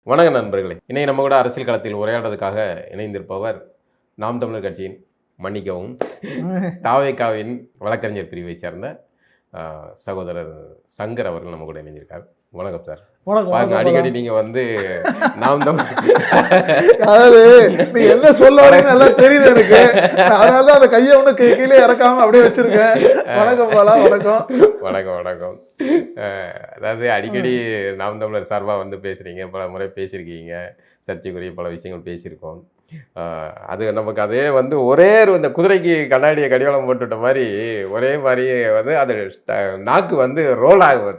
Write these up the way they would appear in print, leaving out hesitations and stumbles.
வணக்க நண்பர்களே, இன்னைக்கு நம்ம கூட அரசியல் களத்தில் உரையாடுறதுக்காக இணைந்திருப்பவர் நாம் தமிழர் கட்சியின் மன்னிக்கவும் தாவேகாவின் வழக்கறிஞர் பிரிவை சேர்ந்த சகோதரர் சங்கர் அவர்கள் நம்ம கூட இணைஞ்சிருக்கார். வணக்கம் சார். பாருங்க, அடிக்கடி நீங்க வந்து நாம் அதாவது நீ என்ன சொல்ல வரீங்கன்னு எல்லாம் தெரியுது எனக்கு. அதனாலதான் அந்த கையை ஒண்ணு கீழே இறக்காம அப்படியே வச்சிருக்கேன். வணக்கம் பாலா. வணக்கம் வணக்கம் வணக்கம். அதாவது அடிக்கடி நாம் தமிழர் சார்பாக வந்து பேசுறீங்க, பல முறை பேசியிருக்கீங்க, சர்ச்சைக்குரிய பல விஷயங்கள் பேசியிருக்கோம். அது நமக்கு அதே வந்து ஒரே இந்த குதிரைக்கு கண்ணாடியை கடிவாளம் போட்டுவிட்ட மாதிரி ஒரே மாதிரி வந்து அது நாக்கு வந்து ரோல் ஆகுது.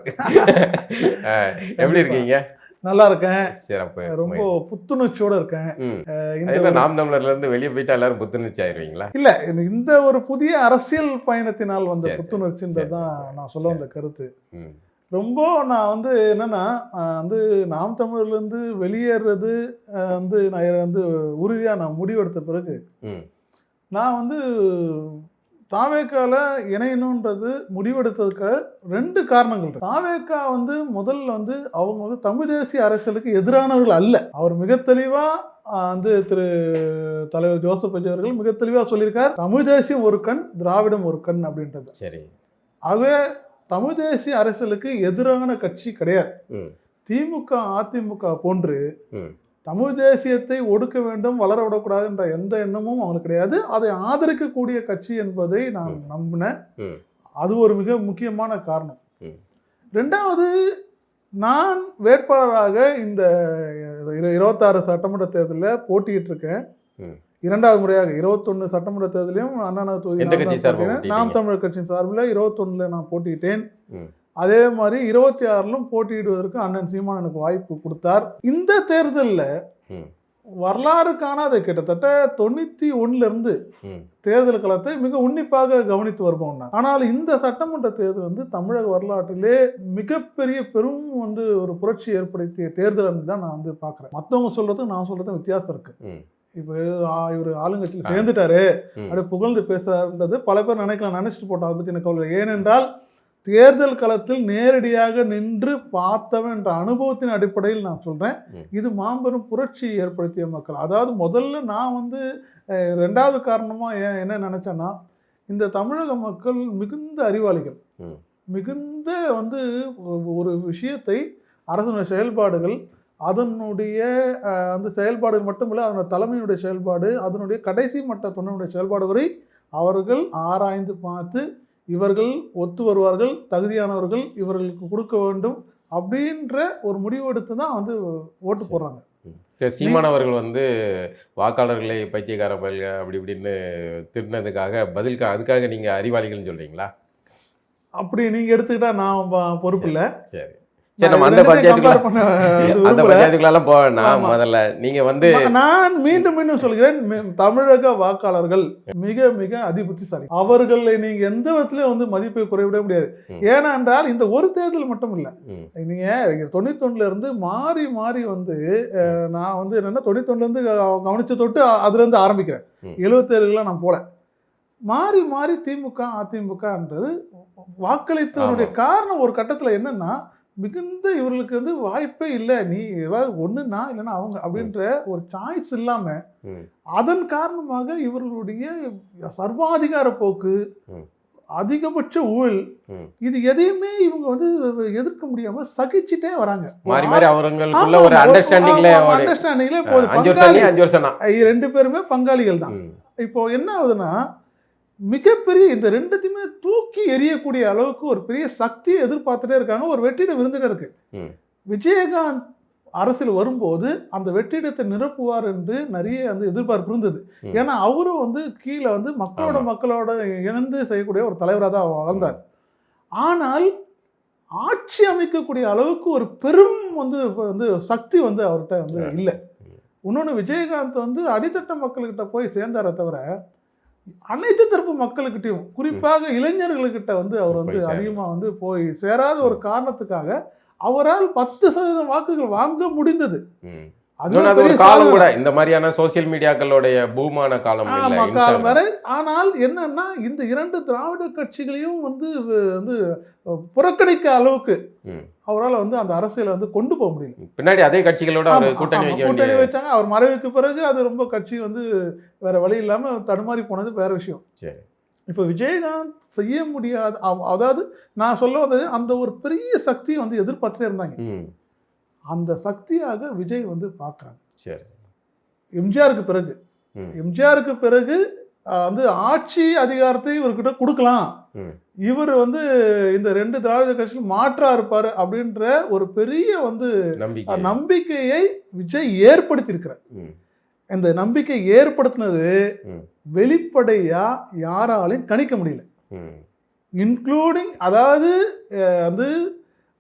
எப்படி இருக்கீங்க? நல்லா இருக்கேன். சிறப்பு. ரொம்ப புத்துணர்ச்சியோட இருக்கேன். நாம் தமிழர்ல இருந்து வெளியே போயிட்டா எல்லாரும் புத்துணர்ச்சி ஆயிடுவீங்களா? இல்ல, இந்த ஒரு புதிய அரசியல் பயணத்தினால் வந்த புத்துணர்ச்சின்றதுதான் நான் சொல்ல வந்த கருத்து. ரொம்ப நான் வந்து என்னன்னா வந்து நாம் தமிழர்ல இருந்து வெளியேறது வந்து நான் வந்து உறுதியா நான் முடிவெடுத்த பிறகு நான் வந்து தாவேக்கால இணையணுன்றது முடிவெடுத்ததுக்கு 2 காரணங்கள் இருக்கு. தாவேக்கா வந்து முதல்ல வந்து அவங்க வந்து தமிழ் தேசிய அரசியலுக்கு எதிரானவர்கள் அல்ல. அவர் மிக தெளிவா வந்து திரு தலைவர் ஜோசப் அவர்கள் மிக தெளிவா சொல்லியிருக்கார், தமிழ் தேசியம் ஒரு கண், திராவிடம் ஒரு கண் அப்படின்றது. சரி. ஆகவே தமிழ் தேசிய அரசியலுக்கு எதிரான கட்சி கிடையாது. திமுக அதிமுக போன்று தமிழ் தேசியத்தை ஒடுக்க வேண்டும், வளர விடக்கூடாது என்ற எந்த எண்ணமும் அவங்களுக்கு கிடையாது. அதை ஆதரிக்கக்கூடிய கட்சி என்பதை நான் நம்பினேன். அது ஒரு மிக முக்கியமான காரணம். 2வது, நான் வேட்பாளராக இந்த 26 சட்டமன்ற தேர்தலில் போட்டியிட்டு இருக்கேன். 2வது முறையாக 21 சட்டமன்ற தேர்தலையும் அண்ணா தொகுதி நாம் தமிழர் கட்சியின் சார்பில் 21 நான் போட்டியிட்டேன். அதே மாதிரி 26 போட்டியிடுவதற்கு அண்ணன் சீமான் எனக்கு வாய்ப்பு கொடுத்தார். இந்த தேர்தலில் வரலாறு காணாத கிட்டத்தட்ட 91 தேர்தல் களத்தை மிக உன்னிப்பாக கவனித்து வருவோம். ஆனால் இந்த சட்டமன்ற தேர்தல் வந்து தமிழக வரலாற்றிலே மிகப்பெரிய பெரும் வந்து ஒரு புரட்சி ஏற்படுத்திய தேர்தல் தான் நான் வந்து பார்க்குறேன். மற்றவங்க சொல்றதும் நான் சொல்றதும் வித்தியாசம் இருக்கு. இப்போ இவர் ஆளுங்கட்சியில் சேர்ந்துட்டாரு அப்படி புகழ்ந்து பேசுறாருன்றது பல பேர் நினைச்சிட்டு போட்டோம். அதை பற்றி எனக்கு கவலை. ஏனென்றால் தேர்தல் களத்தில் நேரடியாக நின்று பார்த்தவன் என்ற அனுபவத்தின் அடிப்படையில் நான் சொல்றேன், இது மாபெரும் புரட்சி ஏற்படுத்திய மக்கள். அதாவது முதல்ல நான் வந்து 2வது காரணமா என்ன நினைச்சேன்னா, இந்த தமிழக மக்கள் மிகுந்த அறிவாளிகள், மிகுந்த வந்து ஒரு விஷயத்தை அரசனுடைய செயல்பாடுகள், அதனுடைய அந்த செயல்பாடுகள் மட்டுமில்லை, அதனுடைய தலைமையினுடைய செயல்பாடு, அதனுடைய கடைசி மட்ட தொண்டனுடைய செயல்பாடு வரை அவர்கள் ஆராய்ந்து பார்த்து இவர்கள் ஒத்து வருவார்கள், தகுதியானவர்கள், இவர்களுக்கு கொடுக்க வேண்டும் அப்படின்ற ஒரு முடிவு எடுத்து தான் வந்து ஓட்டு போடுறாங்க. சீமானவர்கள் வந்து வாக்காளர்களை பைத்தியக்கார பயல்க அப்படி இப்படின்னு திட்டினதுக்காக அதுக்காக நீங்க அறிவாளிகள்னு சொல்றீங்களா? அப்படி நீங்க எடுத்துக்கிட்டா நான் பொறுப்பு இல்லை. சரி, அந்த பஞ்சாயத்துக்குள்ள போவேன். முதல்ல நீங்க வந்து நான் மீண்டும் சொல்கிறேன், தமிழக வாக்காளர்கள் மிக மிக அதிபுத்திசாலி. அவர்களை நீங்க எந்த விதத்திலயும் வந்து மதிப்பை குறைவிட முடியாது. ஏனென்றால் இந்த ஒரு தேர்தல் மட்டும் இல்ல, நீங்க 91 இருந்து மாறி மாறி வந்து நான் வந்து என்னன்னா 91 இருந்து கவனிச்ச தொட்டு அதுல இருந்து ஆரம்பிக்கிறேன். 77 நான் போல மாறி மாறி திமுக அதிமுகன்றது வாக்களித்தவருடைய காரணம் ஒரு கட்டத்துல என்னன்னா, மிகுந்த இவர்களுக்கு வந்து வாய்ப்பே இல்லை, நீ ஏதாவது ஒண்ணுன்னா இல்லைன்னா அவங்க அப்படின்ற ஒரு சாய்ஸ் இல்லாம அதன் காரணமாக இவர்களுடைய சர்வாதிகார போக்கு, அதிகபட்ச ஊழல், இது எதையுமே இவங்க வந்து எதிர்க்க முடியாம சகிச்சுட்டே வராங்க. அண்டர்ஸ்டாண்டிங்ல போகுது. 2 பேருமே பங்காளிகள் தான். இப்போ என்ன ஆகுதுன்னா, மிகப்பெரிய இந்த 2த்தையுமே தூக்கி எறியக்கூடிய அளவுக்கு ஒரு பெரிய சக்தியை எதிர்பார்த்துட்டே இருக்காங்க. ஒரு வெற்றிடம் இருந்துட்டே இருக்கு. விஜயகாந்த் அரசியல் வரும்போது அந்த வெற்றிடத்தை நிரப்புவார் என்று நிறைய வந்து எதிர்பார்ப்பு இருந்தது. ஏன்னா அவரும் வந்து கீழே வந்து மக்களோட இணைந்து செய்யக்கூடிய ஒரு தலைவராக தான் வளர்ந்தார். ஆனால் ஆட்சி அமைக்கக்கூடிய அளவுக்கு ஒரு பெரும் வந்து சக்தி வந்து அவர்கிட்ட வந்து இல்லை. இன்னொன்று, விஜயகாந்த் வந்து அடித்தட்ட மக்கள்கிட்ட போய் சேர்ந்தார தவிர அனைத்து தரப்பு மக்களுக்கிட்டையும், குறிப்பாக இளைஞர்களுக்கிட்ட வந்து அவர் வந்து அதிகமாக வந்து போய் சேராத ஒரு காரணத்துக்காக அவரால் 10% வாக்குகள் வாங்க முடிந்தது. அது இன்னொன்னு அது பெரிய ஒரு காலம் சாதனை. கூட இந்த மாதிரியான சோசியல் மீடியாக்களுடைய பூமான காலம் இல்ல ஆமா, காலம் இன்ஸ்டாகிராம். வேற. ஆனால் என்னன்னா இந்த 2 திராவிட கட்சிகளையும் வந்து வந்து புறக்கணிக்க அளவுக்கு ம். அவரால் வந்து அந்த அரசியலை வந்து கொண்டு போக முடியல. பின்னாடி அதே கட்சிகளோட ஆமா, அவர் கூட்டணி ஆமா, வைக்க கூட்டணி வேண்டிய. வச்சாங்க. அவர் மறைவுக்கு பிறகு அது ரொம்ப கட்சி வந்து வேற வழி இல்லாம தடுமாறி போனது வேற விஷயம். சரி. இப்போ விஜயகாந்த் செய்ய முடியாத அதாவது நான் சொல்ல வந்தது அந்த ஒரு பெரிய சக்தியை வந்து எதிர்பார்த்துட்டே இருந்தாங்க. ம். அந்த சக்தியாக விஜய் வந்து பார்க்குறாங்க. சரி. எம்ஜிஆருக்கு பிறகு ம். எம்ஜிஆருக்கு பிறகு வந்து ஆட்சி அதிகாரத்தை இவர்கிட்ட கொடுக்கலாம். ம். இவர் வந்து இந்த 2 திராவிட கட்சிகள் மாற்றா இருப்பாரு அப்படின்ற ஒரு பெரிய வந்து நம்பிக்கை. நம்பிக்கையை விஜய் ஏற்படுத்தியிருக்கிறார். ம். இந்த நம்பிக்கை ஏற்படுத்தினது ம். வெளிப்படையா யாராலையும் கணிக்க முடியல. ம். இன்க்ளூடிங் அதாவது வந்து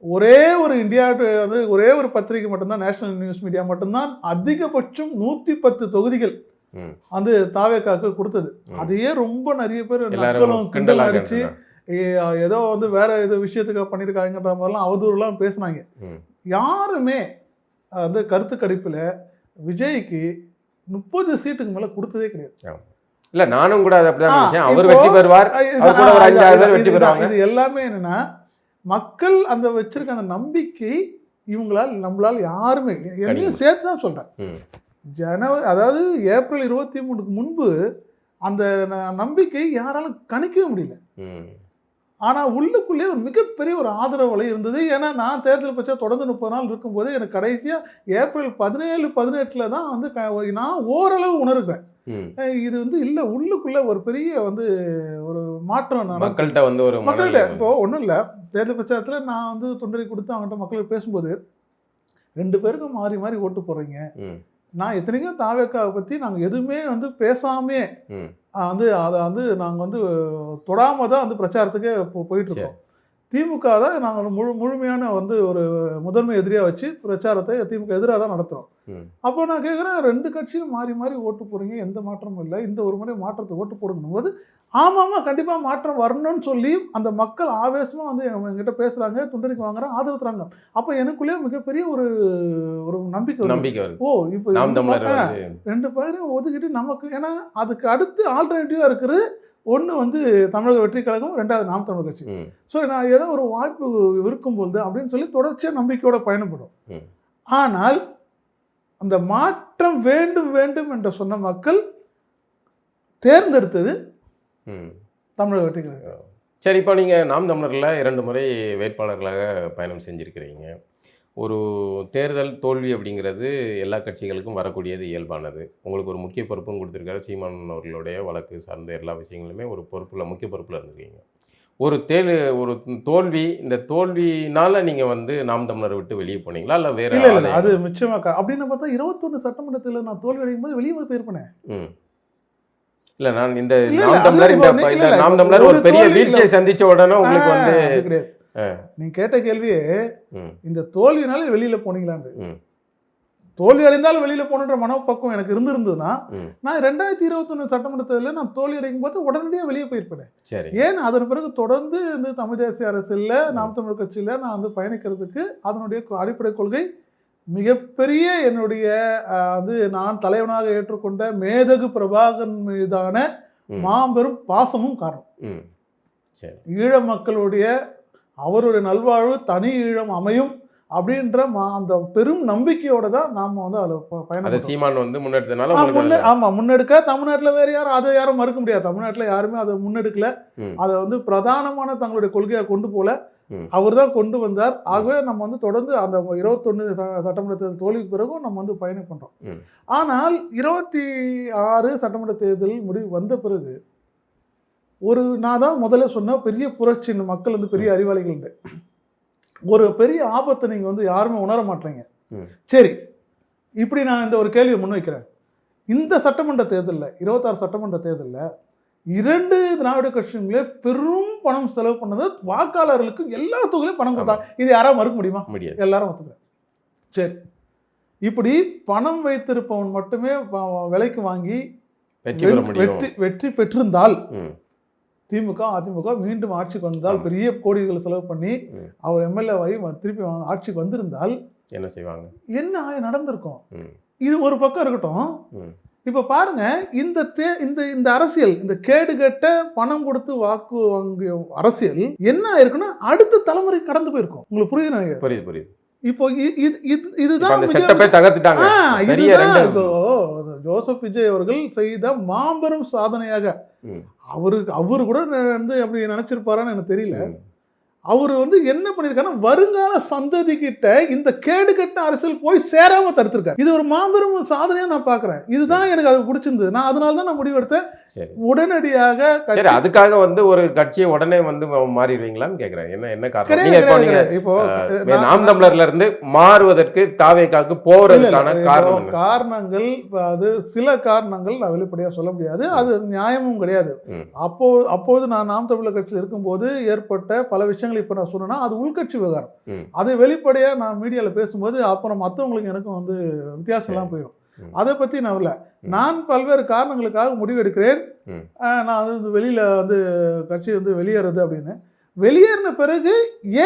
ஒரே ஒரு இந்தியா வந்து ஒரே ஒரு பத்திரிகை மட்டும்தான், நேஷனல் நியூஸ் மீடியா மட்டும்தான் அதிகபட்சம் 110 தொகுதிகள் ம். வந்து தாவேக்காக்கு கொடுத்தது. ம். அதையே ரொம்ப நிறைய பேர் எல்லாரும் நக்கலும் கிண்டலும் கிண்டலாக அடிச்சு ஏதோ வந்து வேற ஏதோ விஷயத்துக்கு பண்ணியிருக்காங்கன்ற மாதிரிலாம் அவதூறுலாம் பேசினாங்க. ம். யாருமே வந்து கருத்து கணிப்பில் விஜய்க்கு 30 சீட்டுக்கு மேல கொடுத்ததே கிடையாது. இல்ல நானும் கூட அது அப்படிதான் நினைச்சேன். அவர் இப்போ வெற்றி பெறுவார். அவர் கூட ஒரு 5,000 பேர் வெற்றி பெறுவாங்க. இது எல்லாமே என்னன்னா மக்கள் அந்த வச்சிருக்க அந்த நம்பிக்கை நம்மளால் யாருமே என்னையும் சேர்த்து தான் சொல்றேன். ம். அதாவது ஏப்ரல் 23க்கு முன்பு அந்த நம்பிக்கை யாராலும் கணிக்கவே முடியல. ம். ஆனா உள்ளுக்குள்ளே ஒரு மிகப்பெரிய ஒரு ஆதரவு அலை இருந்தது. ஏன்னா நான் தேர்தல் பட்ச தொடர்ந்து 30 நாள் இருக்கும்போது எனக்கு கடைசியா ஏப்ரல் 17, 18 தான் வந்து நான் ஓரளவு உணர்கிறேன். ம். இது வந்து இல்ல உள்ளுக்குள்ள ஒரு பெரிய வந்து ஒரு மாற்றம் மக்கள்கிட்ட வந்து ஒரு மக்கள்கிட்ட இப்போ ஒன்றும் இல்லை. தேர்தல் பிரச்சாரத்தில் நான் வந்து தொண்டரை கொடுத்து அவங்ககிட்ட மக்கள் பேசும்போது 2 பேருக்கும் மாறி மாறி ஓட்டு போடுறீங்க. ம். நான் எத்தனைக்கும் தாவேக்காவை பற்றி நாங்கள் எதுவுமே வந்து பேசாமே ம். வந்து அதை வந்து நாங்கள் வந்து தொடாமல் தான் வந்து பிரச்சாரத்துக்கே போயிட்டுருக்கோம். திமுக தான் நாங்கள் முழுமையான வந்து ஒரு முதன்மை எதிரியாக வச்சு பிரச்சாரத்தை திமுக எதிராக தான் நடத்துகிறோம். அப்போ நான் கேட்குறேன், 2 கட்சியும் மாறி மாறி ஓட்டு போடுறீங்க, எந்த மாற்றமும் இல்லை, இந்த ஒரு முறை மாற்றத்தை ஓட்டு போடுங்கணும் போது ஆமாம்மா கண்டிப்பாக மாற்றம் வரணும்னு சொல்லி அந்த மக்கள் ஆவேசமாக வந்து எங்கிட்ட பேசுகிறாங்க, துண்டறிக்கை வாங்குறாங்க, ஆதரவுறாங்க. அப்போ எனக்குள்ளேயே மிகப்பெரிய ஒரு ஒரு நம்பிக்கை வருது. ஓ இப்போ 2 பேரும் ஒதுக்கிட்டு நமக்கு, ஏன்னா அதுக்கு அடுத்து ஆல்டர்னேட்டிவாக இருக்கிறது ஒன்று வந்து தமிழக வெற்றி கழகம், 2வது நாம் தமிழர் கட்சி. ஸோ நான் ஏதோ ஒரு வாய்ப்பு இருக்கும்போது அப்படின்னு சொல்லி தொடர்ச்சியாக நம்பிக்கையோட பயணப்படும். ஆனால் அந்த மாற்றம் வேண்டும் வேண்டும் என்று சொன்ன மக்கள் தேர்ந்தெடுத்தது தமிழக வெற்றி கழகம். சரி, இப்போ நீங்கள் நாம் தமிழரில் 2 முறை வேட்பாளர்களாக பயணம் செஞ்சுருக்கிறீங்க. ஒரு தேர்தல் தோல்வி அப்படிங்கிறது எல்லா கட்சிகளுக்கும் வரக்கூடியது இயல்பானது. உங்களுக்கு ஒரு முக்கிய பொறுப்பும் கொடுத்துருக்காரு. சீமான் அவர்களுடைய வழக்கு சார்ந்த எல்லா விஷயங்களுமே ஒரு பொறுப்பில் முக்கிய பொறுப்பில் இருந்திருக்கீங்க. ஒரு தோல்வி, இந்த தோல்வினால நீங்கள் வந்து நாம் தமிழரை விட்டு வெளியே போனீங்களா இல்லை வேற? இல்லை, அது நிச்சயமாக அப்படின்னு பார்த்தா 21 சட்டமன்றத்தில் நான் தோல்வி அடையும் போது வெளியே போயிருப்பேன். இல்லை, நான் இந்த நாம் தமிழர் ஒரு பெரிய வீழ்ச்சியை சந்திச்ச உடனே உங்களுக்கு வந்து கிடையாது. நீங்க கேட்ட கேள்வியே இந்த தோல்வினால வெளியில போனீங்களான்னு. தோல்வி அடைந்தால் வெளியில போனன்ற மனப்பக்குவம் எனக்கு இருந்திருந்ததுன்னா நான் 2021 சட்டமன்றத்தில் நான் தோல்வி அடைக்கும் போது உடனடியாக வெளியே போயிருப்பேன். ஏன் அதன் பிறகு தொடர்ந்து இந்த தமிழ் தேசிய அரசியல்ல நாம் தமிழர் கட்சியில நான் வந்து பயணிக்கிறதுக்கு அதனுடைய அடிப்படை கொள்கை மிகப்பெரிய என்னுடைய வந்து நான் தலைவனாக ஏற்றுக்கொண்ட மேதகு பிரபாகரன் மீதான மாபெரும் பாசமும் காரணம். ஈழ மக்களுடைய அவருடைய நல்வாழ்வு தனி ஈழம் அமையும் அப்படின்ற அந்த பெரும் நம்பிக்கையோட தான் நாம வந்து அதில் பயணம். சீமான் வந்து முன்னெடுத்தனால முன்னெடுக்க தமிழ்நாட்டில் வேற யாரும் அதை யாரும் மறுக்க முடியாது. தமிழ்நாட்டில் யாருமே அதை முன்னெடுக்கல, அதை வந்து பிரதானமான தங்களுடைய கொள்கையாக கொண்டு போல அவர் தான் கொண்டு வந்தார். ஆகவே நம்ம வந்து தொடர்ந்து அந்த 21 சட்டமன்ற தேர்தல் தோல்விக்கு பிறகும் நம்ம வந்து பயணம் பண்றோம். ஆனால் 26 சட்டமன்ற தேர்தல் முடிவு வந்த பிறகு நான் தான் முதல்ல சொன்ன பெரிய புரட்சி, மக்கள் வந்து பெரிய அறிவாளிகள் உண்டு, ஒரு பெரிய ஆபத்தை நீங்க வந்து யாருமே உணர மாட்டீங்க. சரி, இப்படி நான் இந்த ஒரு கேள்வியை முன்வைக்கிறேன். இந்த சட்டமன்ற தேர்தலில் 26 சட்டமன்ற தேர்தலில் 2 திராவிட கட்சிகளே பெரும் பணம் செலவு பண்ணது, வாக்காளர்களுக்கு எல்லா தொகையிலும் பணம் கொடுத்தாங்க. இது யாராவது மறுக்க முடியுமா? எல்லாரும் ஒத்துக்கிறேன். சரி, இப்படி பணம் வைத்திருப்பவன் மட்டுமே விலைக்கு வாங்கி வெற்றி பெற்றிருந்தால் திமுக அதிமுக மீண்டும் ஆட்சிக்கு வந்தால், பெரிய கோடிகளை செலவு பண்ணி அவர் எம்எல்ஏ திருப்பி ஆட்சிக்கு வந்திருந்தால் என்ன செய்வாங்க? என்ன நடந்திருக்கும்? இது ஒரு பக்கம் இருக்கட்டும். ம். இப்ப பாருங்க, இந்த இந்த இந்த அரசியல், இந்த கேடுகெட்ட பணம் கொடுத்து வாக்கு வாங்கிய அரசியல் என்ன ஆயிருக்குன்னா அடுத்த தலைமுறைக்கு கடந்து போயிருக்கும். உங்களுக்கு புரியுது நினைக்கிறேன். புரியுது. இப்போ இதுதான் அந்த செட்டப்பே தகர்த்துட்டாங்க. பெரிய இதுதான் ரெண்டு இப்போ ஜோசப் விஜய் அவர்கள் செய்த மாபெரும் சாதனையாக. அவரு கூட வந்து அப்படி நினைச்சிருப்பாரான்னு எனக்கு தெரியல. அவர் வந்து என்ன பண்ணிருக்காருன்னா வருங்கால சந்ததி கிட்ட இந்த கேடுகட்ட அரசியல் போய் சேராம தடுத்திருக்காரு. இது ஒரு மாபெரும் சாதனையா நான் பாக்குறேன். இதுதான் எனக்கு அது பிடிச்சிருந்தது. நான் அதனால தான் நான் முடிவெடுத்தேன் உடனடியாக. சரி, அதுக்காக வந்து ஒரு கட்சியை உடனே வந்து மாறிடுவீங்களான்னு கேக்குறேன். என்ன காரணம்? இப்போ நாம் தமிழர்ல இருந்து மாறுவதற்கு தாவேக்காக்கு போறதுக்கான காரணங்கள் அது சில காரணங்கள் நான் வெளிப்படையா சொல்ல முடியாது. அது நியாயமும் கிடையாது. அப்போது நான் நாம் தமிழர் கட்சியில் இருக்கும்போது ஏற்பட்ட பல விஷயங்கள் இப்ப நான் சொன்னா அது உள்கட்சி விவகாரம். அதை வெளிப்படையா நான் மீடியால பேசும்போது அப்புறம் மற்றவங்களுக்கு எனக்கும் வந்து வித்தியாசம் எல்லாம் போயிடும். அதை பத்தி நான் இல்ல. நான் பல்வேறு காரணங்களுக்காக முடிவு எடுக்கிறேன். நான் வந்து வெளியில வந்து கட்சி வந்து வெளியேறது அப்படின்னு. வெளியேறின பிறகு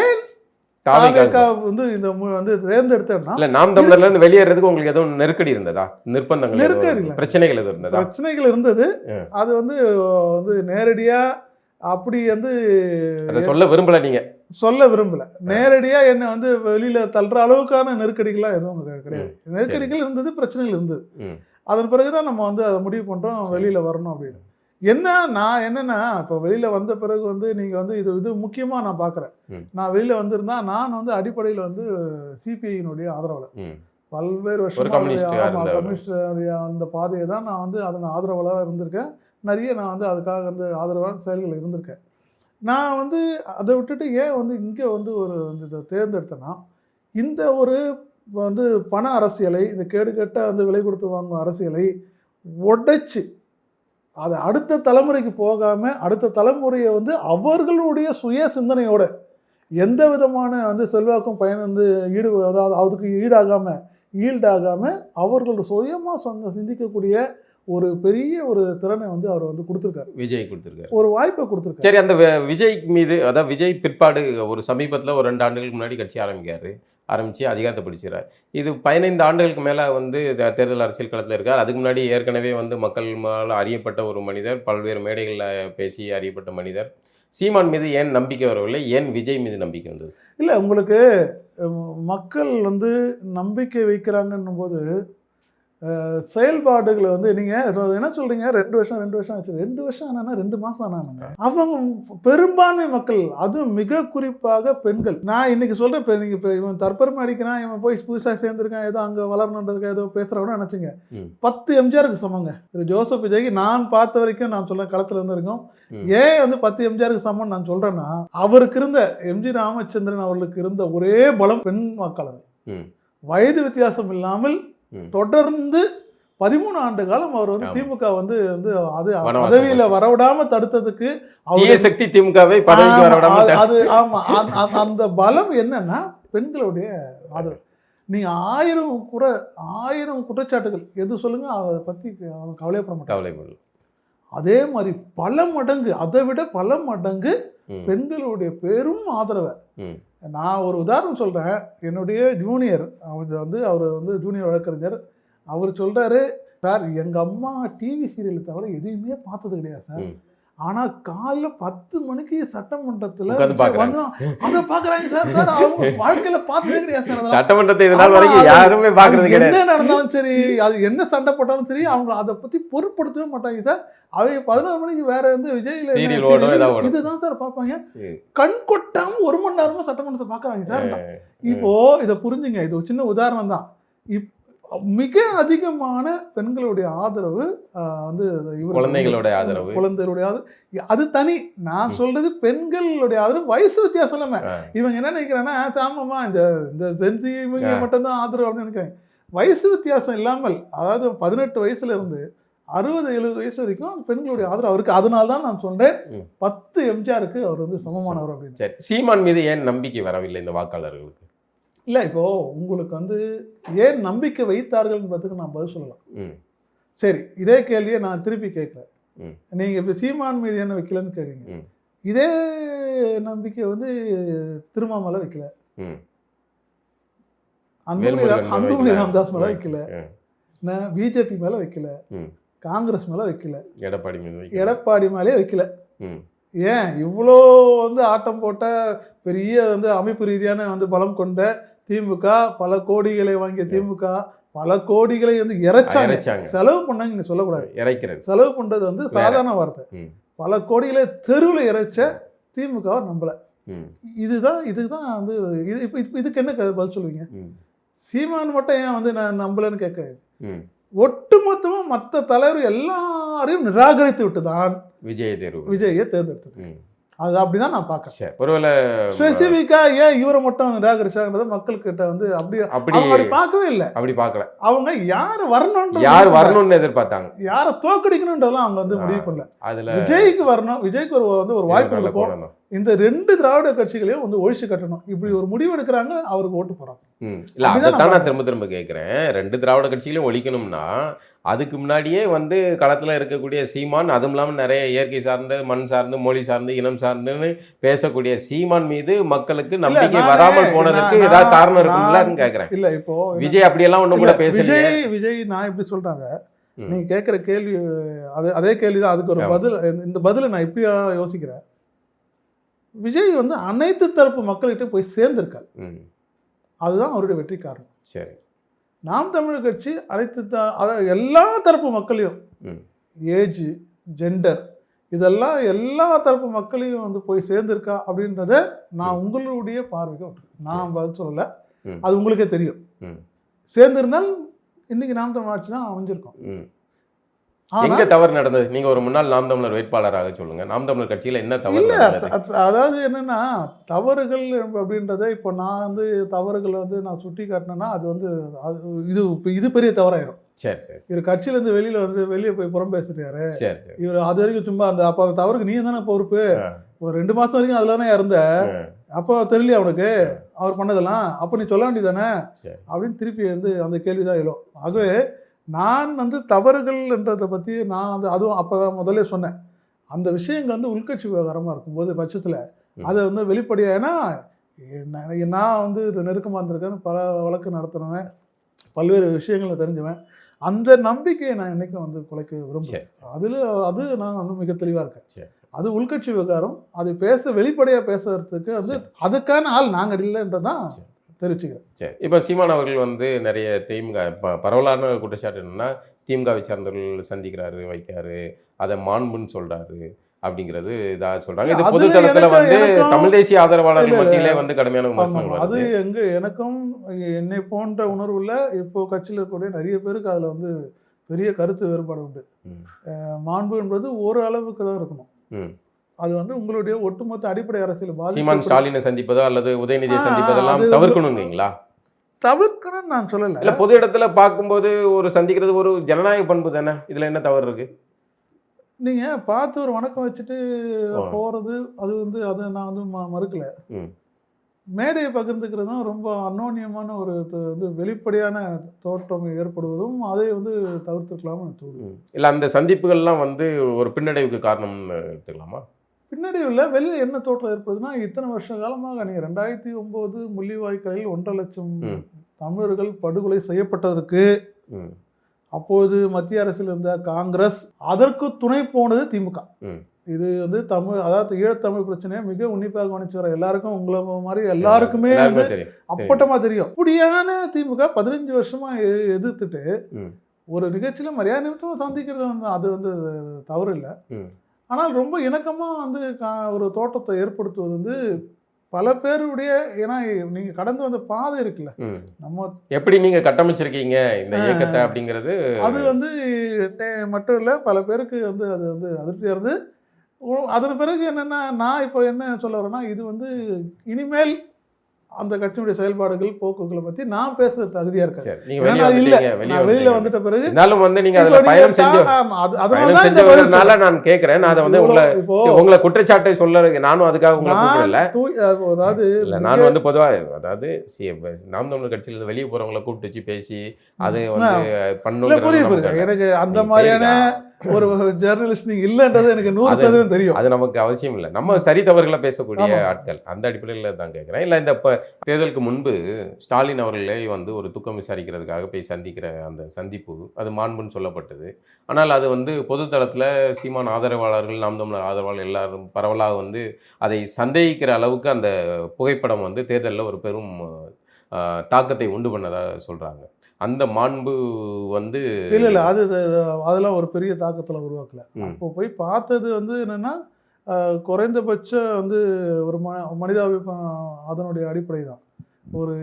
ஏன் வந்து இந்த வந்து தேர்ந்தெடுத்தேன்னா, நாம் தமிழர்ல இருந்து வெளியேறதுக்கு உங்களுக்கு எதுவும் நெருக்கடி இருந்ததா? நிர்பந்தங்கள், நெருக்கடி, பிரச்சனைகள் எதுவும் இருந்ததா? பிரச்சனைகள் இருந்தது. அது வந்து நேரடியா அப்படி வந்து சொல்ல விரும்பல. நீங்க சொல்ல விரும்பல. நேரடியா என்ன வந்து வெளியில தள்ளுற அளவுக்கான நெருக்கடிகள்லாம் எதுவும் கிடையாது. நெருக்கடிகள் இருந்தது, பிரச்சனைகள் இருந்தது. அதன் பிறகுதான் நம்ம வந்து அதை முடிவு பண்றோம் வெளியில வரணும் அப்படின்னு. நான் என்னன்னா இப்போ வெளியில வந்த பிறகு வந்து நீங்க வந்து இது முக்கியமா நான் பாக்குறேன். நான் வெளியில வந்திருந்தா நான் வந்து அடிப்படையில் வந்து சிபிஐனுடைய ஆதரவாளர். பல்வேறு வருஷம் கம்யூனிஸ்ட் அந்த பாதையை தான் நான் வந்து அதன் ஆதரவாளராக இருந்திருக்கேன். நிறைய நான் வந்து அதுக்காக வந்து ஆதரவான செயல்கள் இருந்திருக்கேன். நான் வந்து அதை விட்டுட்டு ஏன் வந்து இங்கே வந்து ஒரு இதை தேர்ந்தெடுத்தேன்னா, இந்த ஒரு வந்து பண அரசியலை, இந்த கேடுகட்ட வந்து விலை கொடுத்து வாங்கும் அரசியலை உடைச்சு அதை அடுத்த தலைமுறைக்கு போகாமல் அடுத்த தலைமுறையை வந்து அவர்களுடைய சுய சிந்தனையோட எந்த விதமான வந்து செல்வாக்கும் பயன் வந்து அதாவது அதுக்கு ஈல்டாகாமல் அவர்கள் சுயமாக சிந்திக்கக்கூடிய ஒரு பெரிய ஒரு திறனை வந்து அவர் வந்து கொடுத்துருக்காரு. விஜய் கொடுத்துருக்காரு, ஒரு வாய்ப்பை கொடுத்துருக்காரு. சரி, அந்த விஜய் மீது, அதாவது விஜய் பிற்பாடு ஒரு சமீபத்தில் ஒரு 2 ஆண்டுகளுக்கு முன்னாடி கட்சி ஆரம்பித்து அதிகாரத்தை பிடிச்சிடறார். இது 15 ஆண்டுகளுக்கு மேலே வந்து தேர்தல் அரசியல் களத்தில் இருக்கார். அதுக்கு முன்னாடி ஏற்கனவே வந்து மக்கள் மேலே அறியப்பட்ட ஒரு மனிதர், பல்வேறு மேடைகளில் பேசி அறியப்பட்ட மனிதர். சீமான் மீது ஏன் நம்பிக்கை வரவில்லை? ஏன் விஜய் மீது நம்பிக்கை வந்தது? இல்லை, உங்களுக்கு மக்கள் வந்து நம்பிக்கை வைக்கிறாங்கன்னும் போது செயல்பாடுகளை வந்து நீங்கள் என்ன சொல்கிறீங்க, 2 வருஷம் ஆச்சு. 2 வருஷம் ஆனால் 2 மாதம் ஆனாங்க. அவங்க பெரும்பான்மை மக்கள், அதுவும் மிக குறிப்பாக பெண்கள். நான் இன்னைக்கு சொல்கிறேன், இப்போ நீங்கள் இப்போ இவன் தற்பெருமை அடிக்கிறான், இவன் போய் புதுசாக சேர்ந்துருக்கான், ஏதோ அங்கே வளரணுன்றதுக்கு ஏதோ பேசுகிறவனா நினச்சிங்க. 10 எம்ஜிஆருக்கு சமங்க திரு ஜோசப் விஜய்க்கு. நான் பார்த்த வரைக்கும் நான் சொல்கிறேன், களத்தில் இருந்து வரைக்கும் ஏன் வந்து 10 எம்ஜிஆருக்கு சமம் நான் சொல்கிறேன்னா, அவருக்கு இருந்த எம்ஜி ராமச்சந்திரன் அவர்களுக்கு இருந்த ஒரே பலம் பெண் வாக்காளர். வயது வித்தியாசம் இல்லாமல் தொடர்ந்து 13 ஆண்டு காலம் அவர் வந்து திமுக வந்து அது பதவியில வரவிடாம தடுத்ததுக்கு சக்தி திமுகவை பதவிக்கு வரவிடாம அது ஆமா. அந்த பலம் என்னன்னா பெண்களுடைய ஆதரவு. நீங்க 1000 குற்றச்சாட்டுகள் எது சொல்லுங்க, அதை பத்தி கவலைப்பட மாட்டாங்க. அதே மாதிரி பல மடங்கு, அதை விட பல மடங்கு பெண்களுடைய பெரும் ஆதரவை. நான் ஒரு உதாரணம் சொல்கிறேன். என்னுடைய ஜூனியர், அவர் வந்து ஜூனியர் வழக்கறிஞர், அவர் சொல்கிறாரு, சார் எங்கள் அம்மா டிவி சீரியல் தவிர எதையுமே பார்த்தது கிடையாது சார். ஆனால் காலைல 10 மணிக்கு சட்டமன்றத்தில் அதை பார்க்குறாங்க சார். சார் அவங்க வாழ்க்கையில் பார்த்ததே கிடையாது சார். சட்டமன்றத்தை யாருமே பார்க்கறது கிடையாது. என்ன நடந்தாலும் சரி, அது என்ன சண்டை போட்டாலும் சரி, அவங்க அதை பற்றி பொருட்படுத்தவே மாட்டாங்க சார். அவங்க 11 மணிக்கு வேற வந்து விஜய் இதுதான் சார் பார்ப்பாங்க. கண் கொட்டாம 1 மணி நேரமா சட்டமன்றத்தை பார்க்கறாங்க சார். இப்போ இதை புரிஞ்சுங்க, இது ஒரு சின்ன உதாரணம் தான். மிக அதிகமான பெண்களுடைய ஆதரவு வந்து குழந்தைகளுடைய ஆதரவு, அது தனி. நான் சொல்றது பெண்களுடைய ஆதரவு, வயசு வித்தியாசம் இல்லாம. இவங்க என்ன நினைக்கிறாங்கன்னா, ஆமாமா இந்த ஜென்சி இவங்க மட்டும்தான் ஆதரவு அப்படின்னு நினைக்கிறாங்க. வயசு வித்தியாசம் இல்லாமல், அதாவது 18 வயசுல இருந்து 60-70 வயசு வரைக்கும் பெண்களுடைய ஆதரவு அவருக்கு. அதனால தான் நான் சொல்றேன் 10 எம்ஜிஆருக்கு அவர் வந்து சமமானவர் அப்படின்னு. சரி, சீமான் மீது ஏன் நம்பிக்கை வரவில்லை இந்த வாக்காளர்களுக்கு? இல்லை, இப்போ உங்களுக்கு வந்து ஏன் நம்பிக்கை வைத்தார்கள்ன்றதுக்கு நான் பதில் சொல்லலாம். சரி, இதே கேள்வியை நான் திருப்பி கேட்குறேன். நீங்கள் இப்போ சீமான் மீது என்ன வைக்கலன்னு கேட்குறீங்க. இதே நம்பிக்கை வந்து திருமாமலை வைக்கல, அன்புமணி ராமதாஸ் மேலே வைக்கல, பிஜேபி மேல வைக்கல, ம். காங்கிரஸ் மேல வைக்கல, எடப்பாடி மீது வைக்கல. எடப்பாடி மேலே வைக்கல. ம். ஏன் இவ்வளோ வந்து ஆட்டம் போட்ட பெரிய வந்து அமைப்பு ரீதியான வந்து பலம் கொண்ட திமுக, பல கோடிகளை வாங்கிய திமுக, பல கோடிகளை வந்து இறைச்சாங்க. இறைச்சாங்க. செலவு பண்ணாங்க நீங்க சொல்லக்கூடாது. இறைக்கிறது. செலவு பண்றது வந்து சாதாரண வார்த்தை. ம். பல கோடிகளை தெருவில் இறைச்ச திமுகவை நம்பல. ம். இதுதான் வந்து இதுக்கு என்ன பதில் சொல்லுவீங்க? ம். சீமான் மட்டும் ஏன் வந்து நான் நம்பலன்னு கேட்க, ம். ஒட்டுமொத்தமா மற்ற தலைவர் எல்லாரையும் நிராகரித்து விட்டுதான் விஜய் தேர்வு. விஜயை தேர்ந்தெடுத்தது. ம். அது அப்படிதான் நான் பார்க்கறேன். சரி. ஒருவேளை ஸ்பெசிஃபிக்கா ஏன் இவரை மட்டும் நிராகரிச்சாங்கன்றத மக்கள்கிட்ட வந்து அவங்க அப்படி பார்க்கவே இல்லை. அப்படி பார்க்கல. அவங்க யார் வரணும்ன்ற யார் வரணும்னு எதிர்பார்த்தாங்க. யாரை தோக்கடிக்கணும்ன்றதெல்லாம் அவங்க வந்து முடிவு பண்ணல. அதுல விஜய்க்கு வரணும், விஜய்க்கு ஒரு வாய்ப்பு நல்ல கொடுக்கும், போடணும். இந்த 2 திராவிட கட்சிகளையும் வந்து ஒழிச்சு கட்டணும், இப்படி ஒரு முடிவு எடுக்கிறாங்க. அவருக்கு ஓட்டு போறாங்க. இல்ல அதைத்தான் நான் திரும்ப கேட்கிறேன். 2 திராவிட கட்சிகளையும் ஒழிக்கணும்னா அதுக்கு முன்னாடியே வந்து களத்துல இருக்கக்கூடிய சீமான், அதுவும் இல்லாமல் நிறைய இயற்கை சார்ந்த, மண் சார்ந்து, மொழி சார்ந்து, இனம் சார்ந்துன்னு பேசக்கூடிய சீமான் மீது மக்களுக்கு நம்பிக்கை வராமல் போனதுக்கு ஏதாவது காரணம் இருக்குங்களான்னு கேட்கிறேன். இல்ல இப்போ விஜய் அப்படியெல்லாம் ஒண்ணும் கூட பேசல. விஜய் நான் எப்படி சொல்றாங்க, நீங்க கேட்கிற கேள்வி அதே கேள்விதான். அதுக்கு ஒரு பதில், இந்த பதிலை நான் இப்படியா யோசிக்கிறேன். விஜய் வந்து அனைத்து தரப்பு மக்கள்கிட்ட போய் சேர்ந்திருக்காரு. அதுதான் அவருடைய வெற்றி காரணம். சரி. நாம் தமிழர் கட்சி எல்லா தரப்பு மக்களையும், ஏஜ், ஜெண்டர், இதெல்லாம் எல்லா தரப்பு மக்களையும் வந்து போய் சேர்ந்திருக்கா அப்படின்றத நான் உங்களுடைய பார்வைக்கு நான் பதில் சொல்லலை. அது உங்களுக்கே தெரியும். சேர்ந்திருந்தால் இன்னைக்கு நாம் தமிழ் ஆட்சி தான் அமைஞ்சிருக்கோம். எங்க தவறு நடந்தது? நீங்க ஒரு முன்னாள் நாம் தமிழர் வேட்பாளராக சொல்லுங்க. நாம் தமிழர் கட்சியில என்ன தவறு நடந்தது? அதாவது என்னன்னா, தவறுகள் அப்படின்றத இப்போ நான் வந்து தவறுகளை வந்து நான் சுட்டி காட்டினேன்னா அது வந்து இது பெரிய தவறாயிரும். சரி சரி. இவர் கட்சியில இருந்து வெளியே போய் புறம் பேசுறாரு. சரி சரி. இவர் அது வரைக்கும் சும்மா அப்போ அந்த தவறுக்கு நீ தானே பொறுப்பு, ஒரு 2 மாசம் வரைக்கும் அதுல தானே இருந்த, அப்போ தெரியலையா அவனுக்கு அவர் பண்ணதெல்லாம், அப்போ நீ சொல்ல வேண்டியதானே அப்படின்னு திருப்பி வந்து அந்த கேள்விதான் எழும். ஆகவே நான் வந்து தவறுகள் என்றதை பற்றி நான் வந்து அதுவும் அப்போ தான் முதல்ல சொன்னேன். அந்த விஷயங்கள் வந்து உள்கட்சி விவகாரமாக இருக்கும்போது பட்சத்தில் அதை வந்து வெளிப்படையாக, ஏன்னா நான் வந்து நெருக்கமாக இருந்திருக்கேன்னு, பல வழக்கு நடத்துகிறவன், பல்வேறு விஷயங்களை தெரிஞ்சுவேன். அந்த நம்பிக்கையை நான் என்றைக்கும் வந்து குலைக்க விரும்புகிறேன். அது நான் வந்து மிக தெளிவாக இருக்கேன். அது உள்கட்சி விவகாரம். அது வெளிப்படையாக பேசுறதுக்கு வந்து அதுக்கான ஆள் நாங்கள் இல்லைன்றதான் தெரிவிச்சுக்கிறேன். சரி. இப்போ சீமான் அவர்கள் வந்து நிறைய திமுக பரவலான குற்றச்சாட்டு என்னன்னா, திமுகவை சார்ந்தவர்கள் சந்திக்கிறாரு, வைக்கிறாரு, அதை மாண்புன்னு சொல்றாரு அப்படிங்கிறது இதாக சொல்றாங்க. இது பொது தளத்துல வந்து தமிழ் தேசிய ஆதரவாளர்கள் மத்தியிலே வந்து கடுமையான விமர்சனங்கள். அது எனக்கும் என்னை போன்ற உணர்வுல இப்போ கட்சியில் இருக்கக்கூடிய நிறைய பேருக்கு அதுல வந்து பெரிய கருத்து வேறுபாடு உண்டு. மாண்பு என்பது ஒரு அளவுக்கு தான் இருக்கணும். அது வந்து உங்களுடைய ஒட்டுமொத்த அடிப்படை அரசியல் சீமான் ஸ்டாலினை சந்திப்பதோ அல்லது உதயநிதியை சந்திப்பதெல்லாம் தவிர்க்கணுங்களா? தவிர்க்கணும்னு நான் சொல்லலை. இல்லை, பொது இடத்துல பார்க்கும்போது ஒரு சந்திக்கிறது ஒரு ஜனநாயக பண்பு தானே. இதுல என்ன தவறு இருக்கு? நீங்க பார்த்து ஒரு வணக்கம் வச்சுட்டு போறது அது வந்து அதை நான் வந்து மறுக்கல. மேடையை பகிர்ந்துக்கிறதும் ரொம்ப அன்னோன்யமான ஒரு வந்து வெளிப்படையான தோற்றம் ஏற்படுவதும் அதை வந்து தவிர்த்துக்கலாம்னு தோணுது. இல்லை, அந்த சந்திப்புகள்லாம் வந்து ஒரு பின்னடைவுக்கு காரணம்னு எடுத்துக்கலாமா? பின்னடைவில் வெளியே என்ன தோற்றம் ஏற்படுதுன்னா, இத்தனை வருஷ காலமாக நீங்கள் 2009 முள்ளிவாய்க்காலில் 1.5 லட்சம் தமிழர்கள் படுகொலை செய்யப்பட்டதற்கு அப்போது மத்திய அரசில் இருந்த காங்கிரஸ், அதற்கு துணை போனது திமுக. இது வந்து அதாவது ஈழத்தமிழ் பிரச்சனையை மிக உன்னிப்பாக கவனிச்சு வர எல்லாருக்கும், உங்களை மாதிரி எல்லாருக்குமே அப்பட்டமா தெரியும். அப்படியான திமுக 15 வருஷமா எதிர்த்துட்டு ஒரு நிகழ்ச்சியில மரியாதை நிமித்தமா சந்திக்கிறது வந்து அது வந்து தவறு இல்லை. ஆனால் ரொம்ப இணக்கமாக வந்து ஒரு தோட்டத்தை ஏற்படுத்துவது வந்து பல பேருடைய, ஏன்னா நீங்க கடந்து வந்த பாதை இருக்குல்ல, நம்ம எப்படி நீங்க கட்டமைச்சிருக்கீங்க இந்த இயக்கத்தை அப்படிங்கிறது, அது வந்து மட்டும் இல்லை, பல பேருக்கு வந்து அது வந்து அதிருப்தியாக இருந்து. அதன் பிறகு என்னன்னா, நான் இப்போ என்ன சொல்ல வரேன்னா, இது வந்து இனிமேல் அந்த கட்சியுடைய செயல்பாடுகள், போக்குகளை பத்தி நான் பேசுறது தகுதியா இருக்கேன். வெளியில வந்துட்ட பிறகு நான் கேட்கிறேன். நான் அதை வந்து உங்களை குற்றச்சாட்டை சொல்ல நானும் அதுக்காக உங்களை, அதாவது நான் வந்து பொதுவா, அதாவது நாம் தமிழர் கட்சியில வெளியே போறவங்களை கூப்பிட்டு வச்சு பேசி அது வந்து புரியுது. எனக்கு அந்த மாதிரியான ஒரு ஜேர்னலிஸ்ட் நீங்க இல்லைன்றது எனக்கு 100% தெரியும். அது நமக்கு அவசியம் இல்லை. நம்ம சரி தவறுகளை பேசக்கூடிய ஆமா. ஆட்கள். அந்த அடிப்படையில் தான் கேட்குறேன். இல்லை இந்த இப்போ தேர்தலுக்கு முன்பு ஸ்டாலின் அவர்களே வந்து ஒரு துக்கம் விசாரிக்கிறதுக்காக போய் சந்திக்கிற அந்த சந்திப்பு அது மாண்புன்னு சொல்லப்பட்டது. ஆனால் அது வந்து பொதுத்தளத்தில் சீமான் ஆதரவாளர்கள், நாம் தமிழர் ஆதரவாளர்கள் எல்லாரும் பரவலாக வந்து அதை சந்தேகிக்கிற அளவுக்கு அந்த புகைப்படம் வந்து தேர்தலில் ஒரு பெரும் தாக்கத்தை உண்டு பண்ணதாக சொல்கிறாங்க. அந்த மாண்பு வந்து இல்ல அதெல்லாம் ஒரு பெரிய தாக்கத்துல உருவாக்கல. அப்போ போய் பார்த்தது வந்து என்னன்னா குறைந்தபட்ச வந்து ஒரு மனிதாபிமானம் அதனுடைய அடிப்படை தான். ஒரு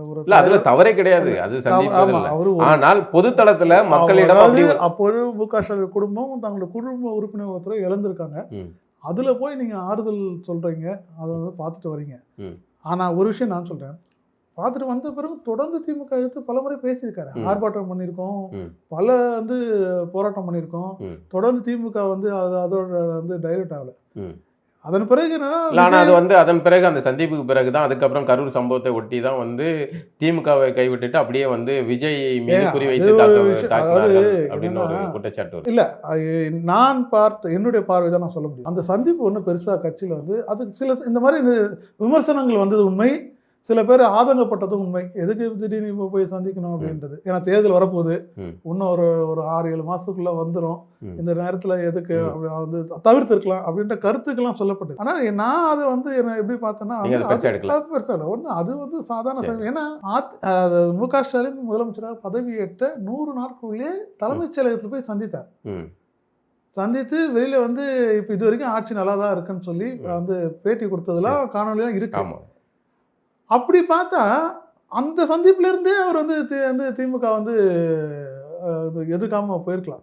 ஒரு இல்ல அதுல தவறே கிடையாது. அது சந்திப்பதில்லை. ஆனால் பொதுத்தளத்துல மக்களிடம் அப்போது மு.க. ஸ்டாலின் குடும்பம் தங்களுடைய குடும்ப உறுப்பினர் ஒருத்தரை இழந்திருக்காங்க. அதுல போய் நீங்க ஆறுதல் சொல்றீங்க, அதை வந்து பார்த்துட்டு வரீங்க. ஆனா ஒரு விஷயம் நான் சொல்றேன், பார்த்துட்டு வந்த பிறகு தொடர்ந்து திமுக எடுத்து பல முறை பேசியிருக்காரு. ஆர்ப்பாட்டம் பண்ணியிருக்கோம், பல வந்து போராட்டம் பண்ணியிருக்கோம். தொடர்ந்து திமுக வந்து அதோட வந்து டைவர்ட் ஆகல. அதன் பிறகு என்னன்னா அது வந்து அதன் பிறகு அந்த சந்திப்புக்கு பிறகு தான் அதுக்கப்புறம் கரூர் சம்பவத்தை ஒட்டி தான் வந்து திமுகவை கைவிட்டுட்டு அப்படியே வந்து விஜய் மீது குறிவைத்து தாக்குனார்கள் அப்படின்னு ஒரு குற்றச்சாட்டு. இல்ல நான் என்னுடைய பார்வை தான் நான் சொல்ல முடியும். அந்த சந்திப்பு ஒன்றும் பெருசா கட்சியில வந்து அது சில இந்த மாதிரி விமர்சனங்கள் வந்தது உண்மை. சில பேர் ஆதங்கப்பட்டதும் உண்மை. எதுக்கு திடீர்னு இப்போ போய் சந்திக்கணும் அப்படின்றது. ஏன்னா தேர்தல் வரப்போகுது, இன்னும் ஒரு 6-7 மாதத்துக்குள்ளே வந்துடும். இந்த நேரத்தில் எதுக்கு வந்து தவிர்த்திருக்கலாம் அப்படின்ற கருத்துக்கெல்லாம் சொல்லப்பட்டது. ஆனால் நான் அதை வந்து என்ன எப்படி பார்த்தேன்னா பெருசாக ஒன்று அது வந்து சாதாரண. ஏன்னா மு.க. ஸ்டாலின் முதலமைச்சராக பதவியேற்ற 100 நாட்களுக்குள்ளே தலைமைச் செயலகத்தில் போய் சந்தித்தார். சந்தித்து வெளியில் வந்து இப்போ இது வரைக்கும் ஆட்சி நல்லா தான் இருக்குன்னு சொல்லி வந்து பேட்டி கொடுத்ததெல்லாம் காணொலியெல்லாம் இருக்கு. அப்படி பார்த்தா அந்த சந்திப்பிலிருந்தே அவர் வந்து திமுக வந்து எதிர்க்காம போயிருக்கலாம்.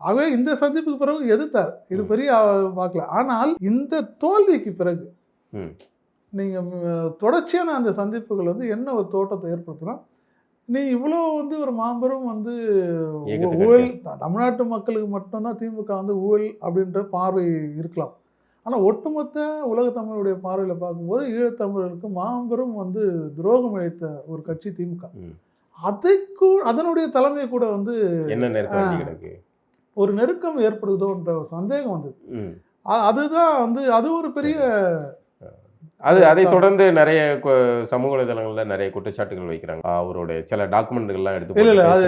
ஆகவே இந்த சந்திப்புக்கு பிறகு எதிர்த்தார், இது பெரிய பார்க்கல. ஆனால் இந்த தோல்விக்கு பிறகு நீங்க தொடர்ச்சியான அந்த சந்திப்புகள் வந்து என்ன ஒரு தோட்டத்தை ஏற்படுத்தினா, நீ இவ்வளோ வந்து ஒரு மாபெரும் வந்து ஊழல் தமிழ்நாட்டு மக்களுக்கு மட்டும்தான் திமுக வந்து ஊழல் அப்படின்ற பார்வை இருக்கலாம். ஆனால் ஒட்டுமொத்த உலக தமிழருடைய பார்வையில் பார்க்கும்போது ஈழத்தமிழருக்கு மாபெரும் வந்து துரோகம் இழைத்த ஒரு கட்சி திமுக. அதனுடைய தலைமை கூட வந்து ஒரு நெருக்கம் ஏற்படுதோன்ற ஒரு சந்தேகம் வந்தது. அதுதான் வந்து அது ஒரு பெரிய அதை தொடர்ந்து நிறைய சமூக வலைதளங்களில் நிறைய குற்றச்சாட்டுகள் வைக்கிறாங்க. அவருடைய சில டாக்குமெண்ட்கள்லாம் எடுத்து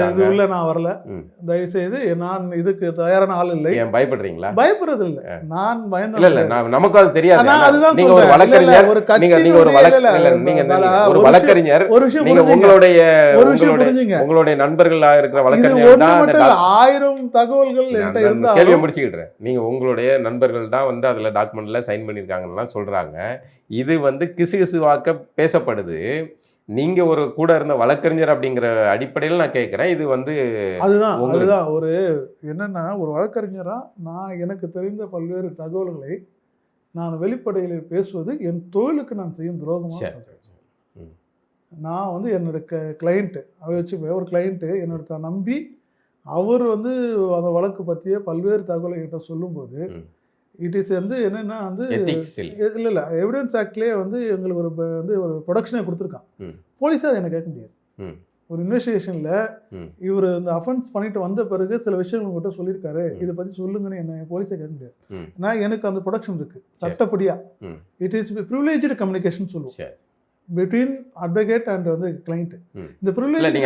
இது உள்ள நான் வரல, தயவுசெய்து நான் இதுக்கு தயாரான ஆள் இல்லை. ஏன் பயப்படுறீங்களா? பயப்படுறது இல்லை, நான் பயந்து இல்ல நமக்கு அது தெரியாது. நீங்க ஒரு வழக்கறிஞர், ஒரு வழக்கறிஞர், உங்களுடைய நண்பர்களா இருக்கிற வழக்கறிஞர் தான் 1000 தகவல்கள் கேள்வியை முடிச்சுக்கிட்டேன். நீங்க உங்களுடைய நண்பர்கள் தான் வந்து அதுல டாக்குமெண்ட்ல சைன் பண்ணிருக்காங்கன்னு சொல்றாங்க. இது வந்து கிசுகிசுவாக்க பேசப்படுது. நீங்க ஒரு கூட இருந்த வழக்கறிஞர் அப்படிங்கிற அடிப்படையில் நான் கேட்குறேன். இது வந்து அதுதான் ஒரு என்னன்னா, ஒரு வழக்கறிஞரா நான் எனக்கு தெரிந்த பல்வேறு தகவல்களை நான் வெளிப்படையில் பேசுவது என் தொழிலுக்கு நான் செய்யும் துரோகமாக. நான் வந்து என்னோட கிளைண்ட்டு அதை வச்சு ஒரு கிளைண்ட்டு என்னோட நம்பி அவர் வந்து அந்த வழக்கு பற்றிய பல்வேறு தகவலை கிட்ட சொல்லும்போது இட் இஸ் வந்து என்னன்னா வந்து இல்லை எவிடன்ஸ் ஆக்ட்லேயே வந்து எங்களுக்கு ஒரு ப்ரொடக்ஷனே கொடுத்துருக்கான். போலீஸாக அதை எனக்கு கேட்க முடியாது. ஒரு இன்வெஸ்டிகேஷனில் இவர் இந்த அஃபென்ஸ் பண்ணிட்டு வந்த பிறகு சில விஷயங்கள் உங்கள்கிட்ட சொல்லியிருக்காரு, இதை பற்றி சொல்லுங்கன்னு என்ன போலீஸை கேட்க முடியாது. நான் எனக்கு அந்த ப்ரொடக்ஷன் இருக்குது சட்டப்படியாக. இட் இஸ் ப்ரிவிலேஜ்டு கம்யூனிகேஷன் சொல்லுவோம் between advocate and வந்து client. இந்த privilege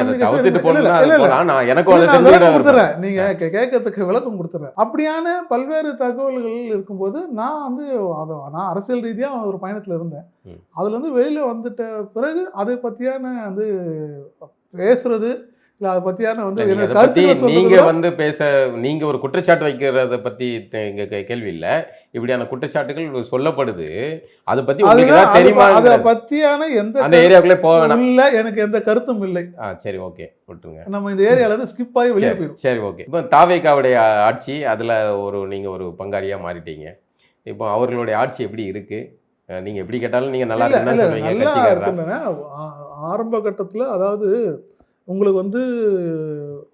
நீங்க கேட்கறதுக்கு விளக்கம் கொடுத்துறேன். அப்படியான பல்வேறு தகவல்கள் இருக்கும்போது நான் வந்து நான் அரசியல் ரீதியா ஒரு பயணத்துல இருந்தேன். அதுல இருந்து வெளியில வந்துட்ட பிறகு அதை பத்தியான வந்து பேசுறது அதை பத்தியான வந்து நீங்க வந்து நீங்க ஒரு குற்றச்சாட்டு வைக்கிறத பத்தி இங்க கேள்வி இல்ல. இப்படியான குற்றச்சாட்டுகள் சொல்லப்படுது. அதை பத்தி உங்களுக்கு தெரியுமா? அதை பத்தியான அந்த ஏரியாக்குள்ளே போக இல்ல, எனக்கு எந்த கருத்தும் இல்லை. சரி, ஓகே, விட்டுருங்க. நம்ம இந்த ஏரியால இருந்து ஸ்கிப் ஆகி வெளியே போயிடும். சரி, ஓகே. இப்போ தாவேகாவுடைய ஆட்சி, அதுல நீங்க ஒரு பங்காளியா மாறிட்டீங்க. இப்போ அவர்களுடைய ஆட்சி எப்படி இருக்கு? நீங்க எப்படி கேட்டாலும் நீங்க நல்லா இருக்குன்னு ஆரம்ப கட்டத்துல, அதாவது உங்களுக்கு வந்து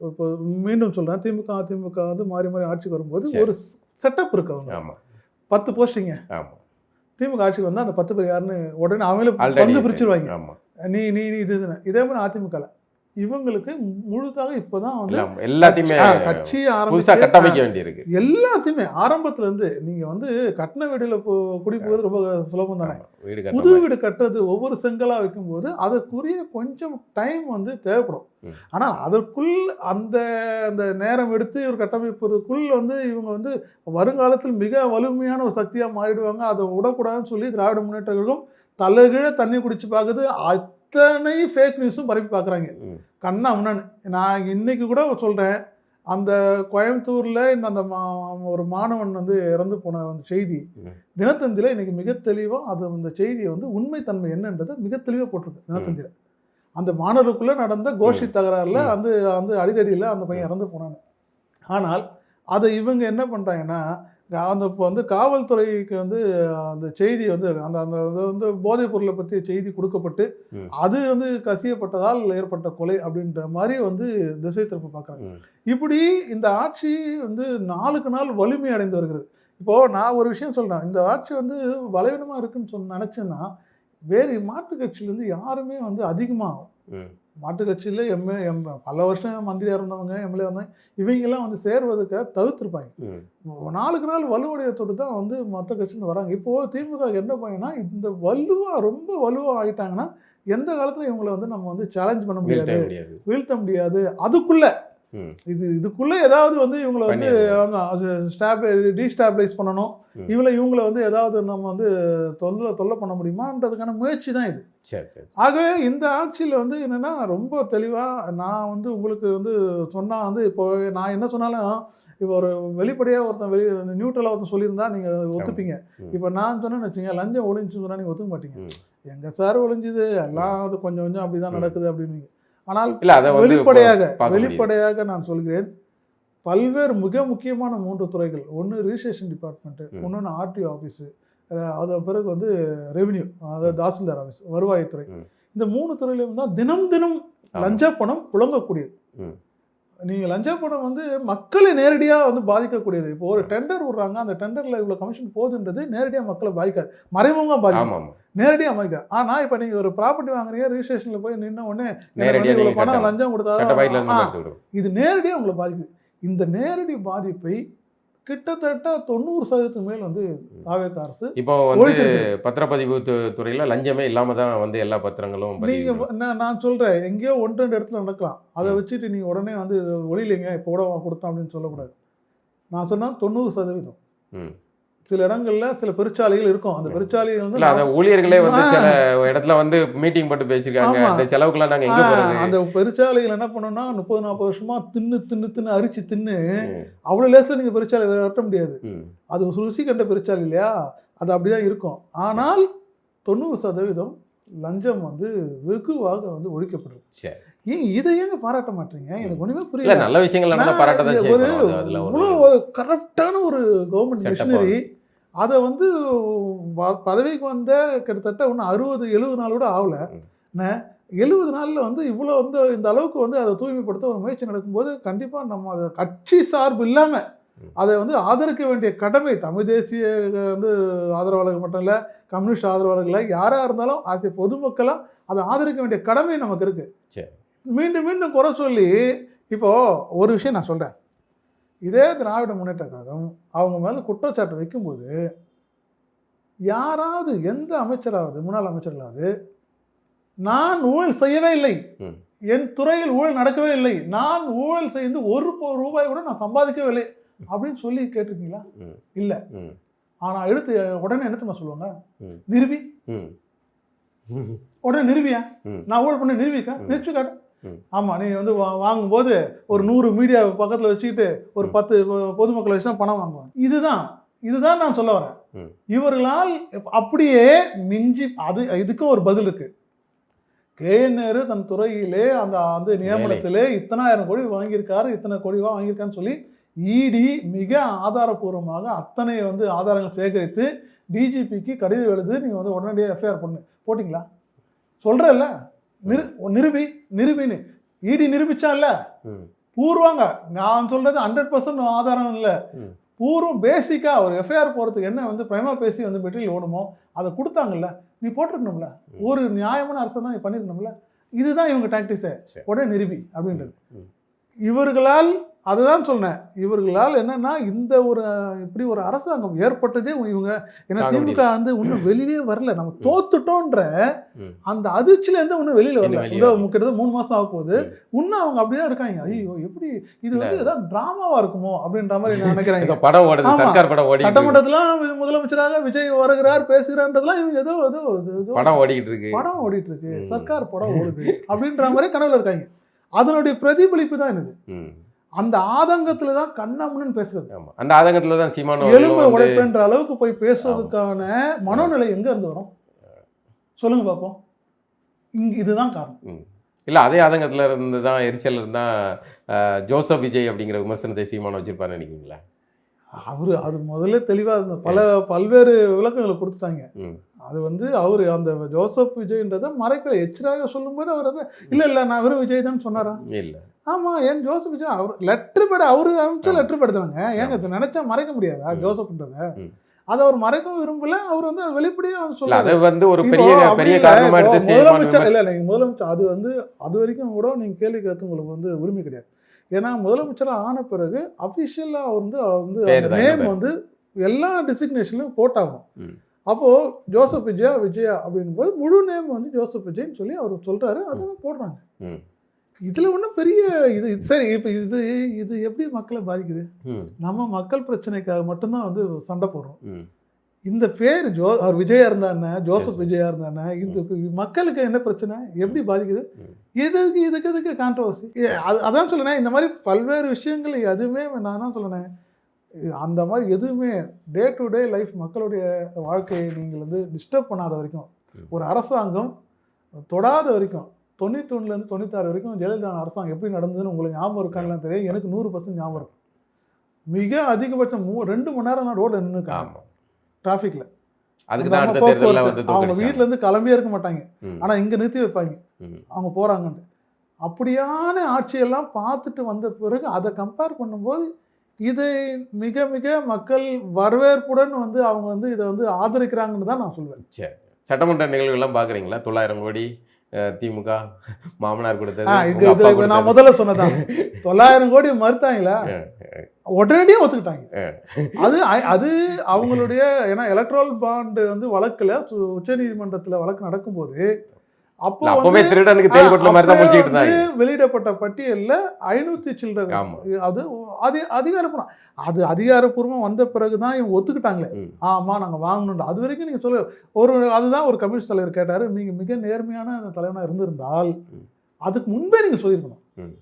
இப்போ மீண்டும் சொல்கிறேன், திமுக அதிமுக வந்து மாறி மாறி ஆட்சிக்கு வரும்போது ஒரு செட்டப் இருக்கு. அவங்க 10 போஸ்டிங்க திமுக ஆட்சிக்கு வந்தால் அந்த 10 பேர் யாருன்னு உடனே அவங்களே வந்து பிரிச்சுருவாங்க. நீ நீ இது இதே மாதிரி அதிமுகவில் இவங்களுக்கு முழுதாக இப்பதான் வந்து எல்லாத்தையுமே கட்சி புதுசா கட்டமைக்க வேண்டியிருக்கு. எல்லாத்தையுமே ஆரம்பத்துல இருந்து நீங்க வந்து கட்டின வீடுல குடி போகிறது ரொம்ப சுலபம் தானே. வீடு புது வீடு கட்டுறது ஒவ்வொரு செங்கலா வைக்கும்போது அதற்குரிய கொஞ்சம் டைம் வந்து தேவைப்படும். ஆனா அதற்குள் அந்த அந்த நேரம் எடுத்து ஒரு கட்டமைப்பதற்குள் வந்து இவங்க வந்து வருங்காலத்தில் மிக வலிமையான ஒரு சக்தியா மாறிடுவாங்க. அதை விடக்கூடாதுன்னு சொல்லி திராவிட முன்னேற்ற கழகம் தலைகீழ தண்ணி குடிச்சு பார்க்குது. அத்தனை ஃபேக் நியூஸும் பரப்பி பார்க்குறாங்க கண்ணா முன்னான்னு. நான் இன்னைக்கு கூட சொல்கிறேன், அந்த கோயம்புத்தூரில் அந்த ஒரு மாணவன் வந்து இறந்து போன அந்த செய்தி தினத்தந்தியில் இன்னைக்கு மிக தெளிவாக அது அந்த செய்தியை வந்து உண்மைத்தன்மை என்னன்றதை மிக தெளிவாக போட்டிருக்கு தினத்தந்தியில். அந்த மாணவருக்குள்ளே நடந்த கோஷி தகராறில் அந்த அந்த அடிதடியில் அந்த பையன் இறந்து போனாங்க. ஆனால் அதை இவங்க என்ன பண்ணுறாங்கன்னா, அந்த இப்போ வந்து காவல்துறைக்கு வந்து அந்த செய்தி வந்து அந்த அந்த வந்து போதைப் பொருளை பற்றிய செய்தி கொடுக்கப்பட்டு அது வந்து கசியப்பட்டதால் ஏற்பட்ட கொலை அப்படின்ற மாதிரி வந்து திசை திருப்ப பார்க்குறாங்க. இப்படி இந்த ஆட்சி வந்து நாளுக்கு நாள் வலிமை அடைந்து வருகிறது. இப்போது நான் ஒரு விஷயம் சொல்கிறேன், இந்த ஆட்சி வந்து பலவீனமாக இருக்குன்னு நினச்சேன்னா வேறு மாற்றுக் கட்சியிலேருந்து யாருமே வந்து அதிகமாக மாற்றுக் கட்சியில் பல வருஷம் மந்திரியாக இருந்தவங்க எம்எல்ஏ இருந்தவங்க இவங்கெல்லாம் வந்து சேர்வதற்காக தவிர்த்துருப்பாங்க. நாளுக்கு நாள் வலுவடையத்தோடு தான் வந்து மற்ற கட்சியிலேருந்து வராங்க. இப்போது திமுக என்ன பண்ணா இந்த ரொம்ப வலுவாக ஆகிட்டாங்கன்னா எந்த காலத்தில் இவங்களை வந்து நம்ம வந்து சேலஞ்ச் பண்ண முடியாது, வீழ்த்த முடியாது. அதுக்குள்ளே இதுக்குள்ளே ஏதாவது வந்து இவங்களை வந்து டீஸ்டாபிளைஸ் பண்ணணும், இவங்களை வந்து ஏதாவது நம்ம வந்து தொல்லை பண்ண முடியுமான்றதுக்கான முயற்சி தான் இது. ஆகவே இந்த ஆட்சியில் வந்து என்னென்னா ரொம்ப தெளிவாக நான் வந்து உங்களுக்கு வந்து சொன்னால் வந்து இப்போ நான் என்ன சொன்னாலும் இப்போ ஒரு வெளிப்படையாக ஒருத்தன் நியூட்ரலாக ஒருத்தன் சொல்லியிருந்தா நீங்கள் ஒத்துப்பீங்க. இப்போ நான் சொன்னேன்னு வச்சுங்க, லஞ்சம் ஒழிஞ்சுன்னு சொன்னால் நீங்கள் ஒத்துக்க மாட்டீங்க. எங்கள் சார் ஒழிஞ்சுது எல்லாம் அது கொஞ்சம் கொஞ்சம் அப்படி தான் நடக்குது அப்படின்னு. ஆனால் வெளிப்படையாக நான் சொல்கிறேன், பல்வேறு மிக முக்கியமான 3 துறைகள், ஒன்று ரிஜிஸ்ட்ரேஷன் டிபார்ட்மெண்ட்டு, இன்னொன்று ஆர்டிஓ ஆஃபீஸு, அது பிறகு வந்து ரெவென்யூ அதாவது தாசில்தார் ஆஃபீஸ், வருவாய்த்துறை, இந்த 3 துறையிலும் தான் தினம் லஞ்ச பணம் புழங்கக்கூடியது. நீங்கள் லஞ்ச பணம் வந்து மக்களை நேரடியாக வந்து பாதிக்கக்கூடியது. இப்போ ஒரு டெண்டர் விடுறாங்க, அந்த டெண்டரில் இவ்வளோ கமிஷன் போகுதுன்றது நேரடியாக மக்களை பாதிக்காது, மறைமுகமாக பாதிக்கும், நேரடியாக பாதிக்காது. ஆனால் இப்போ நீங்கள் ஒரு ப்ராப்பர்ட்டி வாங்குறீங்க, ரிஜிஸ்ட்ரேஷனில் போய் நின்ன உடனே இவ்வளோ பணம் லஞ்சம் கொடுத்தா இது நேரடியாக உங்களை பாதிக்குது. இந்த நேரடி பாதிப்பை கிட்டத்தட்ட 90% மேல் வந்து தாவேக அரசு இப்போ வந்து பத்திரப்பதிவு துறையில் லஞ்சமே இல்லாமல் தான் வந்து எல்லா பத்திரங்களும் நீங்கள் நான் சொல்கிறேன், எங்கேயோ 1-2 இடத்துல நடக்கலாம், அதை வச்சுட்டு நீங்கள் உடனே வந்து ஒளியிலைங்க இப்போ கூட கொடுத்தோம் அப்படின்னு சொல்லக்கூடாது. நான் சொன்னால் 90%. சில இடங்கள்ல சில பெருச்சாலைகள் இருக்கும், அந்த பெருச்சாலைகள் வந்து ஊழியர்களே வந்து சில இடத்துல வந்து மீட்டிங் போட்டு பேசியிருக்காங்க, அந்த செலவுக்குலாம் நாங்கள் எங்கே போகிறது. அந்த பெருச்சாலைகள் என்ன பண்ணோம்னா 30-40 வருஷமா தின்னு அரிச்சு தின்னு அவ்வளோ லேசில் நீங்கள் பெருச்சாலை வெட்ட முடியாது. அது ருசி கண்ட பெருச்சாலை இல்லையா, அது அப்படிதான் இருக்கும். ஆனால் 90% லஞ்சம் வந்து வெகுவாக வந்து ஒழிக்கப்படுது. ஏன் இதை ஏங்க பாராட்ட மாட்டீங்க? எனக்கு ஒன்றுமே புரியல. நல்ல விஷயங்கள் ஒரு கரெக்டான ஒரு கவர்மெண்ட் மிஷினரி, அதை வந்து பதவிக்கு வந்த கிட்டத்தட்ட ஒன்று 60-70 நாள் கூட ஆகலை. 70 நாளில் வந்து இவ்வளோ வந்து இந்த அளவுக்கு வந்து அதை தூய்மைப்படுத்த ஒரு முயற்சி நடக்கும்போது கண்டிப்பாக நம்ம அதை கட்சி சார்பு இல்லாமல் அதை வந்து ஆதரிக்க வேண்டிய கடமை தமிழ் தேசிய வந்து ஆதரவாளர்கள் மட்டும் இல்லை, கம்யூனிஸ்ட் ஆதரவாளர்களை யாராக இருந்தாலும் ஆசை பொதுமக்களாக அதை ஆதரிக்க வேண்டிய கடமை நமக்கு இருக்குது. மீண்டும் குறை சொல்லி இப்போது ஒரு விஷயம் நான் சொல்கிறேன், இதே திராவிட முன்னேற்ற கழகம் அவங்க மேலே குற்றச்சாட்டு வைக்கும்போது யாராவது எந்த அமைச்சராவது முன்னாள் அமைச்சர்களாவது நான் ஊழல் செய்யவே இல்லை, என் துறையில் ஊழல் நடக்கவே இல்லை, நான் ஊழல் செய்து ₹1 கூட நான் சம்பாதிக்கவே இல்லை அப்படின்னு சொல்லி கேட்டிருக்கீங்களா? இல்லை. ஆனால் எடுத்து உடனே என்ன சொல்லுவாங்க, நிரூபி, உடனே நிரூபியா, நான் ஊழல் பண்ண நிரூபிக்கா, நிரூபிச்சு காட்டு. ஆமாம், நீ வந்து வாங்கும்போது ஒரு 100 மீடியா பக்கத்தில் வச்சுக்கிட்டு ஒரு 10 பொதுமக்களை வச்சு தான் பணம் வாங்குவாங்க. இதுதான் நான் சொல்ல வரேன். இவர்களால் அப்படியே மிஞ்சி இதுக்கும் ஒரு பதில் இருக்கு. கேஎன்ஆர் தன் துறையிலே அந்த அந்த நியமனத்திலே இத்தனாயிரம் கோடி வாங்கியிருக்காரு, இத்தனை கோடி வாங்கியிருக்கான்னு சொல்லி இடி மிக ஆதாரபூர்வமாக அத்தனை வந்து ஆதாரங்கள் சேகரித்து டிஜிபிக்கு கடிதம் எழுது, நீங்கள் வந்து உடனடியாக எஃப்ஐஆர் போட்டிங்களா? சொல்கிறல்ல, நிரூபின்னு இடி நிரூபிச்சா இல்லை, பூர்வாங்க நான் சொல்கிறது 100% ஆதாரம் இல்லை, பூர்வம் பேசிக்காக ஒரு எஃப்ஐஆர் போகிறதுக்கு என்ன வந்து பிரைமா பேசி வந்து மெட்டீரியல் ஓடுமோ அதை கொடுத்தாங்கல்ல, நீ போட்டிருக்கணும்ல. ஒரு நியாயமான அரசு தான் நீ பண்ணியிருக்கணும்ல. இதுதான் இவங்க டாக்டிக்ஸை சரி. உடனே நிரூபி அப்படின்றது. ம். அதுதான் சொன்னேன், இவர்களால் என்னன்னா இந்த ஒரு இப்படி ஒரு அரசாங்கம் ஏற்பட்டதே இவங்க ஏன்னா தாங்க திமுக முடியல. வந்து இன்னும் வெளியே வரல, நம்ம தோத்துட்டோன்ற ம். அந்த அதிர்ச்சியில இருந்து இன்னும் வெளியில வரல. இன்னும் வெளியே இந்த வரல. கிட்டத்தட்ட 3 மாசம் ஆக போகுது. ம். இன்னும் அவங்க அப்படியே இருக்காங்க. ஐயோ எப்படி இது வந்து இல்ல. ஏதாவது டிராமாவா இருக்குமோ அப்படின்ற மாதிரி நான் ஏதோ நினைக்கிறாங்க. படம் ஓடுது, ஆமா. சர்க்கார் படம் ஓடிக்கிட்டு இருக்கு. சட்டமன்றத்துல முதலமைச்சராக விஜய் வருகிறார் பேசுகிறான்றதுலாம் இவங்க ஏதோ ஏதோ ஏதோ படம் ஓடிக்கிட்டு இருக்கு. படம் ஓடிட்டு இருக்கு, ம். சர்க்கார் படம் ஓடுது அப்படின்ற மாதிரி கனவுல இருக்காங்க. அதனுடைய பிரதிபலிப்பு தான் இது. ம். அந்த ஆதங்கத்துல தான் கண்ணாமண்ணு பேசுறது. ஆமா. அந்த ஆதங்கத்துல தான் சீமான் எலும்பு அவர்களும் வந்து உடைப்புன்ற அளவுக்கு போய் பேசுவதற்கான மனோநிலை எங்க இருந்து வரும் சொல்லுங்க பாப்போம். இதுதான் காரணம். ம். இல்ல அதே ஆதங்கத்துல இருந்து தான் எரிச்சல் இருந்தா ஜோசப் விஜய் அப்படிங்கிற விமர்சனத்தை சீமான் வச்சிருப்பாருன்னு நினைக்கிறீங்களா? அது முதல்ல தெளிவா இருந்த பல்வேறு விளக்கங்களை கொடுத்துட்டாங்க. ம். அது வந்து அவரு அந்த ஜோசப் விஜய்ன்றதை மறைக்கல. எச்சராக சொல்லும்போது அவர் வந்து இல்ல நான் வெறும் விஜய் தான் சொன்னாரா? இல்ல. ஆமா, ஏன் ஜோசப் விஜய் அவர் லெட்டர் பேட அவரு அனுப்பிச்ச லெட்டர் படுத்தாங்க. ஏங்க அதை நினைச்சா மறைக்க முடியாதா ஜோசப்ன்றத? ம். அதை அவர் மறைக்கவும் விரும்பல. அவர் வந்து வெளிப்படையா அவர் இல்ல சொல்றாரு. அது வந்து ஒரு இப்போ பெரிய அப்படி பெரிய இல்ல, காரணமா இப்போ எடுத்து சீமான் முதலமைச்சர் விமர்சனம். இல்ல நீங்க முதலமைச்சர் அது வந்து அது வரைக்கும் கூட நீங்க கேள்வி கேட்க உங்களுக்கு வந்து உரிமை கிடையாது. ஏன்னா முதலமைச்சரா ஆன பிறகு அபிஷியலா வந்து பேரு அந்த தான் நேம் என்ன வந்து எல்லா டிசிக்னேஷன்லையும் போட்டாகணும். ம். அப்போ ஜோசப் விஜயா அப்படின் போது முழு நேம் வந்து ஜோசப் விஜய்ன்னு சொல்லி அவர் சொல்றாரு. அதான் போடுறாங்க. ம். இதுல ஒன்றும் பெரிய இது சரி. இப்போ இது எப்படி மக்களை பாதிக்குது? ம். நம்ம மக்கள் பிரச்சனைக்காக மட்டும்தான் வந்து சண்டை போடுறோம். ம். இந்த பேர் அவர் விஜயா இருந்தா என்ன, ஜோசப் விஜயா இருந்தா என்ன, இந்த மக்களுக்கு என்ன பிரச்சனை, எப்படி பாதிக்குது? ம். இதுக்கு கான்ட்ரவர்சி. அதான் சொல்லுனேன், இந்த மாதிரி பல்வேறு விஷயங்கள் எதுவுமே நான் தான் சொல்லுனேன், அந்த மாதிரி எதுவுமே டே டு டே லைஃப் மக்களுடைய வாழ்க்கையை நீங்கள் வந்து டிஸ்டர்ப் பண்ணாத வரைக்கும், ஒரு அரசாங்கம் தொடாத வரைக்கும், 91லேருந்து 96 வரைக்கும் ஜெயலலிதா அரசாங்கம் எப்படி நடந்ததுன்னு உங்களுக்கு ஞாபகம் இருக்காங்களான்னு தெரியும். எனக்கு 100% ஞாபகம் இருக்கும். மிக அதிகபட்சம் 2 மணி நேரம் நான் ரோட்ல நின்றுருக்காங்க ஆமா. டிராஃபிக்ல. அதுக்கு தான் அடுத்த தேர்தல்ல வந்து அவங்க தோக்கடிச்சாங்க. வீட்டுல இருந்து கிளம்பியே இருக்க மாட்டாங்க. ம். ஆனா இங்க நிறுத்தி வைப்பாங்க ம். அவங்க போறாங்கன்னு. அப்படியான ஆட்சியெல்லாம் பார்த்துட்டு வந்த பிறகு அதை கம்பேர் பண்ணும்போது இதை மிக மிக மக்கள் வரவேற்புடன் வந்து அவங்க வந்து இதை வந்து ஆதரிக்கிறாங்கன்னு தான் நான் சொல்லுவேன். சரி. சட்டமன்ற நிகழ்வுகள்லாம் பார்க்குறீங்களா? 900 கோடி திமுக மாமனார் கொடுத்தது. இது உங்க அப்பா இதுல நான் கொடுத்தது. முதல்ல சொன்னதான் 900 கோடி மறுத்தாங்களா, உடனடியாக ஒத்துக்கிட்டாங்க. அது அவங்களுடைய ஏன்னா எலக்ட்ரல் பாண்ட் வந்து வழக்குல உச்சநீதிமன்றத்தில் வழக்கு நடக்கும்போது அப்போ அப்பவே திருடனுக்கு தேல் கொட்டின மாதிரி தான் முடிச்சுக்கிட்டு இருந்தாங்க. வெளியிடப்பட்ட பட்டியல்ல 500 சில்லறை ஆமா. அது அதிகாரப்பூர்வம். அது அதிகாரப்பூர்வம் வந்த பிறகுதான் இவங்க ஒத்துக்கிட்டாங்களே. ம். ஆமா நாங்க வாங்கணும். அது வரைக்கும் நீங்க சொல்ல அதுதான் ஒரு கம்யூனிஸ்ட் தலைவர் கேட்டாரு, நீங்க மிக நேர்மையான தலைவனா இருந்திருந்தால் அதுக்கு முன்பே நீங்க சொல்லியிருக்கணும். ம்.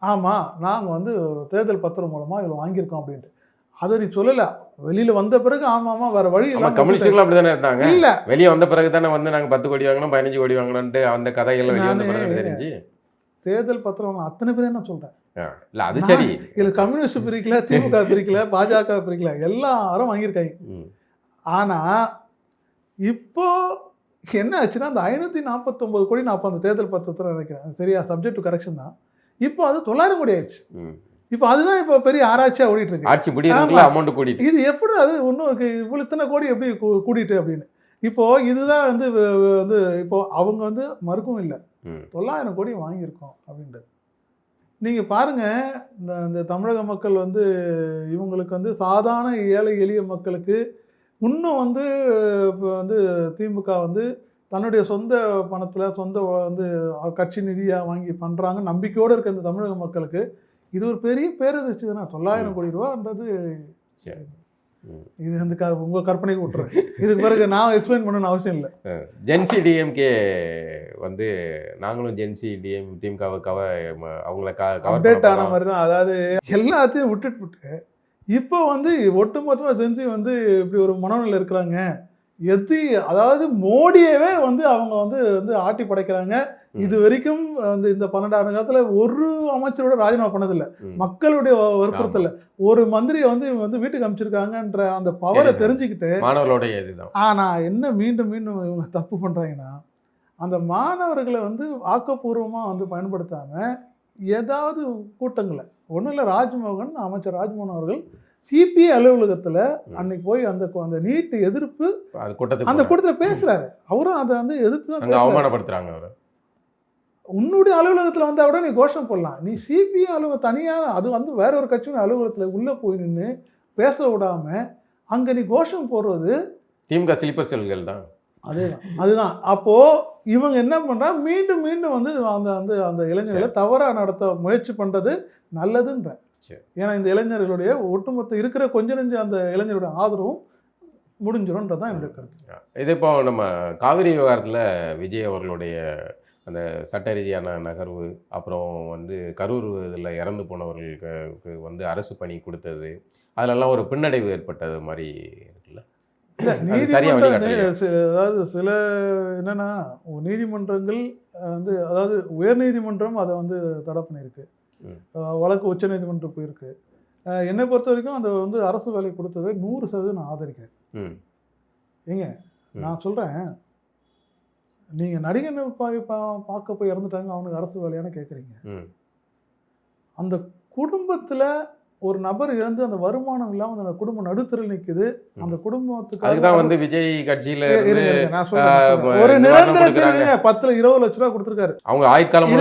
ஆமா நாங்க வந்து தேர்தல் பத்திரம் மூலமா இவ்வளவு வாங்கியிருக்கோம் அப்படின்ட்டு. அதை நீ சொல்லல. வெளியில வந்த பிறகு ஆமா வேற வழி ஆமா, கம்யூனிஸ்டுகளும் அப்படிதானே இருந்தாங்க. இல்ல வெளியே வந்த பிறகு தானே வந்து நாங்க 10 கோடி வாங்கணும் 15 கோடி வாங்கணும்ட்டு அந்த கதைகள் வெளியே வந்த பிறகு தெரிஞ்சு. தேர்தல் பத்திரம் வாங்க அத்தனை பேரே நான் சொல்றேன். இல்ல அது சரி. இதுல கம்யூனிஸ்ட் பிரிக்கல, திமுக பிரிக்கல, பாஜக பிரிக்கல, எல்லாரும் வாங்கியிருக்காங்க. ம். ஆனா இப்போ என்ன ஆச்சுன்னா அந்த 549 கோடி நான் அப்போ அந்த தேர்தல் பத்திரத்தில் நினைக்கிறேன் சரியா, சப்ஜெக்ட் டு கரெக்ஷன் தான். இப்போ அது 900 கோடி ஆயிடுச்சு. ம். இப்போ அதுதான் இப்போ பெரிய ஆராய்ச்சியா ஓடிட்டு இருக்கு. ஆட்சி முடியறதுக்குள்ள அமௌண்ட் கூட்டிட்டு. இது எப்படி அது ஒன்றும் இவ்வளோ இத்தனை கோடி எப்படி கூட்டிட்டு அப்படின்னு. இப்போ இதுதான் வந்து வந்து இப்போ அவங்க வந்து மறுக்கவும் இல்லை, 900 கோடி வாங்கியிருக்கோம் அப்படின்றது. நீங்க பாருங்க, இந்த தமிழக மக்கள் வந்து இவங்களுக்கு வந்து சாதாரண ஏழை எளிய மக்களுக்கு இன்னும் வந்து இப்போ வந்து திமுக வந்து தன்னுடைய சொந்த பணத்தில் சொந்த வந்து கட்சி நிதியாக வாங்கி பண்ணுறாங்க நம்பிக்கையோடு இருக்க இந்த தமிழக மக்களுக்கு இது ஒரு பெரிய பேரதிர்ச்சி தானே. 900 கோடி ரூபான்றது இது வந்து உங்கள் கற்பனைக்கு விட்டுறேன். இதுக்கு பிறகு நான் எக்ஸ்பிளைன் பண்ணணும்னு அவசியம் இல்லை. ஜென்சி டிஎம்கே வந்து நாங்களும் ஜென்சி திமுகவை அவங்கள அப்டேட் ஆன மாதிரி தான். அதாவது எல்லாத்தையும் விட்டுட்டு இப்போ வந்து ஒட்டுமொத்தமாக ஜென்சி வந்து இப்படி ஒரு மனநிலையில் இருக்கிறாங்க. அதாவது மோடியவே வந்து அவங்க வந்து ஆட்டி படைக்கிறாங்க. இது வரைக்கும் இந்த 12 ஆண்டு காலத்துல ஒரு அமைச்சரோட ராஜினாமா பண்ணதில்லை. மக்களுடைய வற்புறுத்தல ஒரு மந்திரியை வந்து இவங்க வந்து வீட்டுக்கு அமைச்சிருக்காங்கன்ற அந்த பவரை தெரிஞ்சுக்கிட்டு மாணவர்களுடைய இதுதான். ஆனா என்ன மீண்டும் மீண்டும் இவங்க தப்பு பண்றாங்கன்னா, அந்த மாணவர்களை வந்து ஆக்கப்பூர்வமா வந்து பயன்படுத்தாம ஏதாவது கூட்டங்களை ஒன்றும் இல்லை. அமைச்சர் ராஜ்மோகன் அவர்கள் சிபிஐ அலுவலகத்துல அன்னைக்கு போய் அந்த நீட் எதிர்ப்பு அந்த கூட்டத்தில் பேசுறாரு. அவரும் அதை வந்து எதிர்த்து தான் அவமானப்படுத்துறாங்க. அவர் உன்னுடைய அலுவலகத்தில் வந்தால் கூட நீ கோஷம் போடலாம். நீ சிபிஐ அலுவலகம் தனியாக அது வந்து வேற ஒரு கட்சியின் அலுவலகத்தில் உள்ளே போய் நின்று பேச விடாமல் அங்கே நீ கோஷம் போடுறது திமுக ஸ்லீப்பர் செல்கள் தான். அதுதான். அப்போது இவங்க என்ன பண்ணுறாங்க, மீண்டும் மீண்டும் வந்து அந்த அந்த அந்த இளைஞர்களை தவறாக நடத்த முயற்சி பண்ணுறது நல்லதுன்ற. ஏன்னா இந்த இளைஞர்களுடைய ஒட்டுமொத்த இருக்கிற கொஞ்சம் நெஞ்சு அந்த இளைஞருடைய ஆதரவும் முடிஞ்சிடும்ன்றது தான் என்னுடைய கருத்து. இது இப்போ நம்ம காவிரி விவகாரத்தில் விஜய் அவர்களுடைய அந்த சட்ட ரீதியான நகர்வு, அப்புறம் வந்து கரூர் இதில் இறந்து போனவர்களுக்கு வந்து அரசு பணி கொடுத்தது, அதிலெல்லாம் ஒரு பின்னடைவு ஏற்பட்டது மாதிரி இருக்குல்ல? அதாவது சில என்னன்னா நீதிமன்றங்கள் வந்து அதாவது உயர்நீதிமன்றம் அதை வந்து தடை பண்ணியிருக்கு, வழக்கு உச்ச நீதிமன்றம் போயிருக்கு. என்னை பொறுத்த வரைக்கும் அந்த வந்து அரசு வேலை கொடுத்ததை 100% நான் ஆதரிக்கிறேன். ஏங்க நான் சொல்கிறேன், நீங்கள் நடிகனை பார்க்க போய் இறந்துட்டாங்க அவனுக்கு அரசு வேலையான கேட்குறீங்க. அந்த குடும்பத்தில் ஒரு நபர் இழந்து அந்த வருமானம் இல்லாமல் அந்த குடும்பம் நடுத்தரில் நிற்குது. அந்த குடும்பத்துக்கு அதுதான் வந்து விஜய் கட்சியில் நான் சொல்றேன், ஒரு நிரந்தர தீர்வு 10-20 லட்ச ரூபா கொடுத்துருக்காரு. அவங்க ஆயுட்காலம்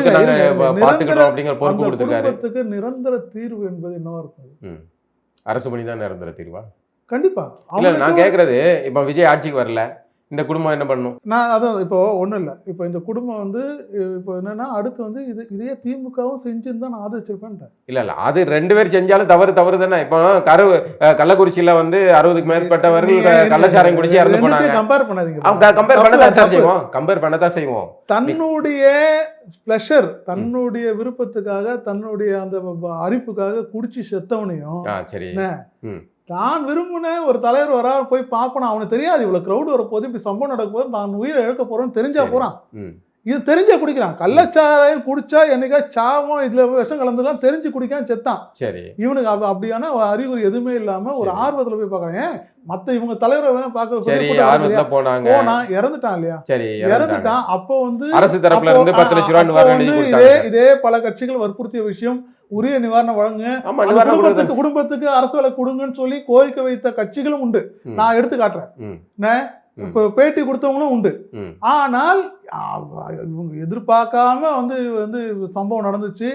குடும்பத்துக்கு நிரந்தர தீர்வு என்பது என்னவா இருக்கும்? அரசு பணி தான் நிரந்தர தீர்வா? கண்டிப்பா. இல்ல நான் கேட்கறது, இப்போ விஜய் ஆட்சிக்கு வரல, இந்த குடும்பம் என்ன பண்ணும்? நான் அதான் இப்போ ஒன்றும் இல்லை, இப்போ இந்த குடும்பம் வந்து இப்போ என்னன்னா அடுத்து வந்து இதே திமுகவும் செஞ்சுன்னு தான் நான் ஆதரிச்சிருப்பேன். இல்லை அது 2 பேர் செஞ்சாலும் தவறு தானே. இப்போ கள்ளக்குறிச்சியில் வந்து 60க்கு மேற்பட்டவர்கள் கள்ளச்சாரம் குடிச்சு இறந்து போனாங்க. கம்பேர் பண்ணாதீங்க. கம்பேர் பண்ணதான் செய்வோம். தன்னுடைய பிளஷர், தன்னுடைய விருப்பத்துக்காக, தன்னுடைய அந்த அரிப்புக்காக குடிச்சு செத்தவனையும் சரி தான் விரும்பின ஒரு தலைவர் வரா போய் பார்ப்போம். அவனுக்கு தெரியாது இவ்வளோ க்ரௌடு வரப்போது, இப்படி சம்பவம் நடக்க போது, தான் உயிரை இழக்க போகிறோன்னு தெரிஞ்சா போகிறான். இது தெரிஞ்சே குடிக்கிறான். கள்ளச்சாராயம் குடிச்சா என்னைக்கா சாவும் இதில் விஷம் கலந்துதான் தெரிஞ்சு குடிக்காம செத்தான். சரி, இவனுக்கு அப்படியான அறிகுறி எதுவுமே இல்லாமல் ஒரு ஆர்வத்தில் போய் பார்க்குறேன். மற்ற இவங்க தலைவரை பார்க்க போனா இறந்துட்டான் இல்லையா? இறந்துட்டான். அப்போ வந்து அரசு தரப்புல இருந்து 10 லட்ச ரூபாய் இதே பல கட்சிகள் வற்புறுத்திய விஷயம், உரிய நிவாரணம் வழங்க, குடும்பத்துக்கு அரசு வேலை கொடுங்கன்னு சொல்லி கோரிக்கை வைத்த கட்சிகளும் உண்டு. நான் எடுத்து காட்டுறேன். இப்போ பேட்டி கொடுத்தவங்களும் உண்டு. ஆனால் இவங்க எதிர்பார்க்காம வந்து வந்து சம்பவம் நடந்துச்சு.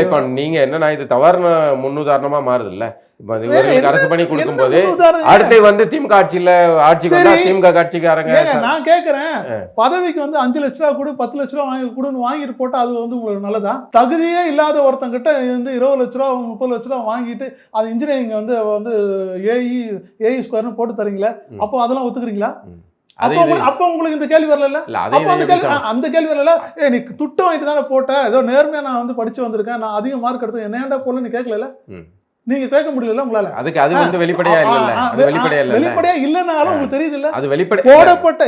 இப்ப நீங்க என்னன்னா இது தவறுன முன்னுதாரணமா மாறுது இல்ல? இப்ப அரசு பணி கொடுக்கும் போது அடுத்து வந்து திமுக திமுக கட்சிக்காரங்க நான் கேட்கிறேன், பதவிக்கு வந்து 5 லட்ச ரூபா கொடு, 10 லட்ச ரூபா கொடுன்னு வாங்கிட்டு போட்டா அது வந்து உங்களுக்கு நல்லதா? தகுதியே இல்லாத ஒருத்தன் கிட்ட வந்து 20 லட்ச ரூபா 30 லட்ச ரூபா வாங்கிட்டு அது இன்ஜினியரிங் வந்து ஏஇ ஸ்கொயர்னு போட்டு தரீங்களா? அப்போ அதெல்லாம் ஒத்துக்கிறீங்களா? அப்ப உங்களுக்கு இந்த கேள்வி வரல? அந்த கேள்வி வரல. நீ துட்டு வாங்கிட்டு தானே போட்ட, ஏதோ நேர்மையா நான் வந்து படிச்சு வந்திருக்கேன், நான் அதிக மார்க் எடுத்து என்ன போல நீ கேட்கல? நீங்க கேட்க முடியல உங்களால? அதுக்கு அது வந்து வெளிப்படையா இல்லனாலும் உங்களுக்கு தெரியுது இல்ல? அது வெளிப்படை போடப்பட்ட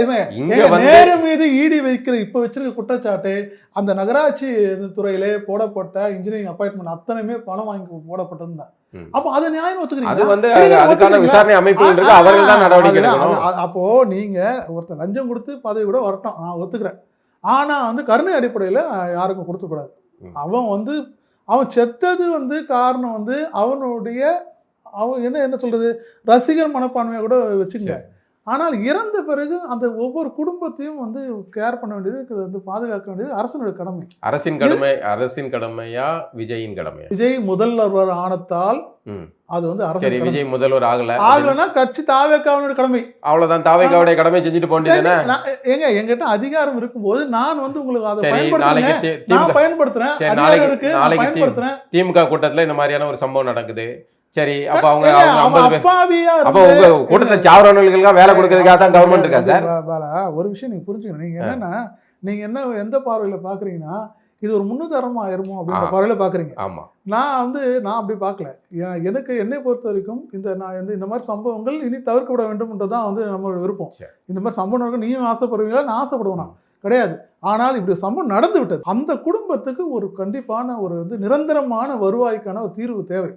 நேரு மீது ஈடி வைக்கிற இப்ப வச்சிருக்க குற்றச்சாட்டு, அந்த நகராட்சி துறையிலே போடப்பட்ட இன்ஜினியரிங் அப்பாயின்மெண்ட் அத்தனையுமே பணம் வாங்கி போடப்பட்டது தான். அப்போ அது நியாயம் ஒத்துக்கிறீங்க? அது வந்து அதுக்கான விசாரணை அமைப்பு இருக்கு, அவர்கள் தான் நடவடிக்கை எடுக்கணும். அப்போ நீங்க ஒருத்தர் லஞ்சம் கொடுத்து பதவி கூட வரட்டும், நான் ஒத்துக்கிறேன். ஆனா வந்து கருணை அடிப்படையில யாருக்கும் கொடுத்துக்கூடாது. அவன் செத்தது வந்து காரணம் வந்து அவனுடைய என்ன சொல்றது, ரசிகர் மனப்பான்மையை கூட வச்சுங்க. ஆனால் இறந்த பிறகு அந்த ஒவ்வொரு குடும்பத்தையும் வந்து கேர் பண்ண வேண்டியது, வந்து பாதுகாக்க வேண்டியது அரசனுடைய கடமை. அரசின் கடமையா விஜயின் கடமையா? விஜய் முதல்வர் ஆனத்தால் அது வந்து அரசு. விஜய் முதல்வர் ஆகலன்னா கட்சி தாவேக்காவுடைய கடமை. அவ்வளவுதான், தாவேக்காவுடைய கடமை செஞ்சுட்டு போனீங்கன்னா என்கிட்ட அதிகாரம் இருக்கும்போது நான் வந்து உங்களுக்கு அதை பயன்படுத்துறேன். திமுக கூட்டத்துல இந்த மாதிரியான ஒரு சம்பவம் நடக்குது. சரி, அப்ப அவங்க உங்க கூட்டத்தை சாவரவர்களுக்கு வேலை கொடுக்கறதுக்காக தான் கவர்மெண்ட் இருக்கா சார்? ஒரு விஷயம் நீங்க புரிஞ்சுக்கணும். நீங்க என்னன்னா, நீங்க எந்த பார்வையில பாக்குறீங்கன்னா, இது ஒரு முன்னுதாரணமா ஆயிருமோ அப்படின்ற பார்வையில பாக்குறீங்க. ஆமா, நான் அப்படி பார்க்கல. எனக்கு என்னை பொறுத்த வரைக்கும் இந்த மாதிரி சம்பவங்கள் இனி தவிர்க்கப்பட வேண்டும்ன்றதான் வந்து நம்மளோட விருப்பம். இந்த மாதிரி சம்பவம் நீயும் ஆசைப்படுவீங்களா? நான் ஆசைப்படுவேனா? கிடையாது. ஆனால் இப்படி சம்பவம் நடந்து விட்டது. அந்த குடும்பத்துக்கு ஒரு கண்டிப்பான ஒரு வந்து நிரந்தரமான வருவாய்க்கான ஒரு தீர்வு தேவை.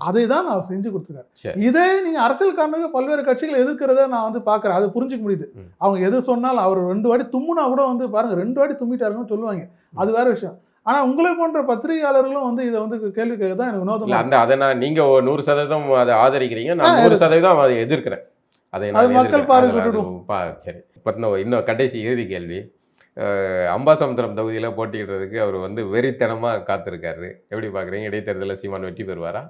அதை தான் நான் செஞ்சு கொடுத்துருக்கேன். இதே நீங்க அரசியல் காரணங்க பல்வேறு கட்சிகள் எதிர்க்கிறத நான் வந்து பாக்குறேன். அது புரிஞ்சுக்க முடியுது. அவங்க எது சொன்னாலும் அவர் 2 வாட்டி தும்முனா கூட வந்து பாருங்க 2 வாட்டி தும்மிட்டாருன்னு சொல்லுவாங்க. அது வேற விஷயம். ஆனா உங்களை போன்ற பத்திரிகையாளர்களும் வந்து இதை வந்து கேள்வி கேட்க தான் எனக்கு வினோதம். அதை நான் நீங்க 100% அதை ஆதரிக்கிறீங்க, நான் 100% அதை எதிர்க்கிறேன். அதை மக்கள் பார்வை. சரி, இன்னும் கடைசி இறுதி கேள்வி. அம்பாசமுத்திரம் தொகுதியில் போட்டியிடுறதுக்கு அவர் வந்து வெறித்தனமாக காத்திருக்காரு. எப்படி பார்க்குறீங்க? இடைத்தேர்தலில் சீமான் வெற்றி பெறுவாரா?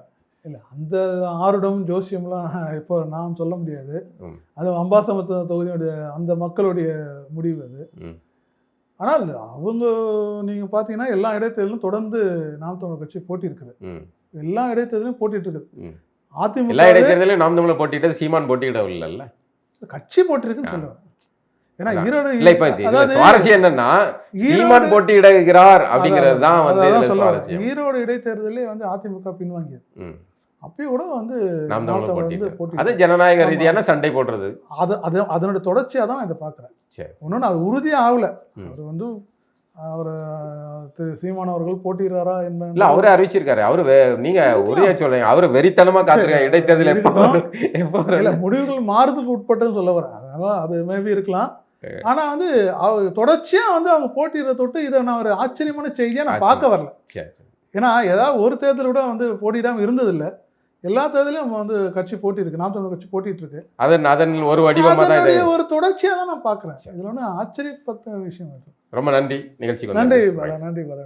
இல்லை, அந்த ஆருடம் ஜோசியம்லாம் இப்போ நான் சொல்ல முடியாது. ம். அது அம்பாசமுத்திரம் தொகுதியுடைய அந்த மக்களுடைய முடிவு அது. ம். ஆனால் அவங்க நீங்கள் பார்த்தீங்கன்னா எல்லா இடைத்தேர்தலும் தொடர்ந்து நாம் தமிழர் கட்சி போட்டி இருக்குது. ம். எல்லா இடைத்தேர்தலும் போட்டிட்டு இருக்குது. ம். அதிமுக எல்லா இடைத்தேர்தலையும் நாம் தமிழர் போட்டியிட்டது, சீமான் போட்டியிடவில்லைல்ல. கட்சி போட்டிருக்குன்னு சொல்லுவாங்க. ஏன்னா ஈரோடு இல்ல, இப்ப இதுல அதாவது சுவாரஸ்யம் என்னன்னா, சீமான் போட்டியிடுகிறார் அப்படிங்கிறது தான் வந்து இதுல சுவாரஸ்யம். ஈரோடு இடைத்தேர்தலே வந்து அதிமுக பின்வாங்கியது. ம். அப்பயும் கூட வந்து நாம் நாம் தமிழர் தமிழர் வந்து போட்டியிட்டு போட்டி அது ஜனநாயக ரீதியான சண்டை போடுறது. அதனுடைய தொடர்ச்சியாக தான் நான் இதை பார்க்குறேன். சரி. இன்னொன்று அது உறுதியாக ஆகல. ம். அவர் வந்து அவர் திரு சீமான் அவர்கள் போட்டியிடுறாரா என்ன இல்ல, அவரே அறிவிச்சிருக்காரு. நீங்க உறுதியா சொல்றீங்க, அவரு வெறித்தனமா காத்திருக்காரு இடைத்தேர்தல் எப்போ வரும், எப்போ வரும். இல்ல, முடிவுகள் மாறுறதுக்கு உட்பட்டதுன்னு சொல்ல வரேன். அதனால அது மேபி இருக்கலாம். ஆனா வந்து அவங்க தொடர்ச்சியா வந்து அவங்க போட்டியிட தொட்டு இதை நான் ஒரு ஆச்சரியமான செய்தியா நான் பார்க்க வரல. சரி, சரி. ஏன்னா ஏதாவது ஒரு தேர்தல் கூட வந்து போட்டியிடாம இருந்ததில்லை. எல்லா தேர்தலையும் நம்ம வந்து கட்சி போட்டி இருக்கு. நாம் தமிழர் கட்சி போட்டிட்டு இருக்கு. அதன் ஒரு வடிவமா தான் அதனுடைய இது. ஒரு தொடர்ச்சியா தான் நான் பார்க்குறேன். இதுல ஒன்றும் ஆச்சரியப்பட்ட விஷயம் அது. ரொம்ப நன்றி நிகழ்ச்சிக்கு நன்றி வந்ததுக்கு. பாலா, நன்றி பாலா.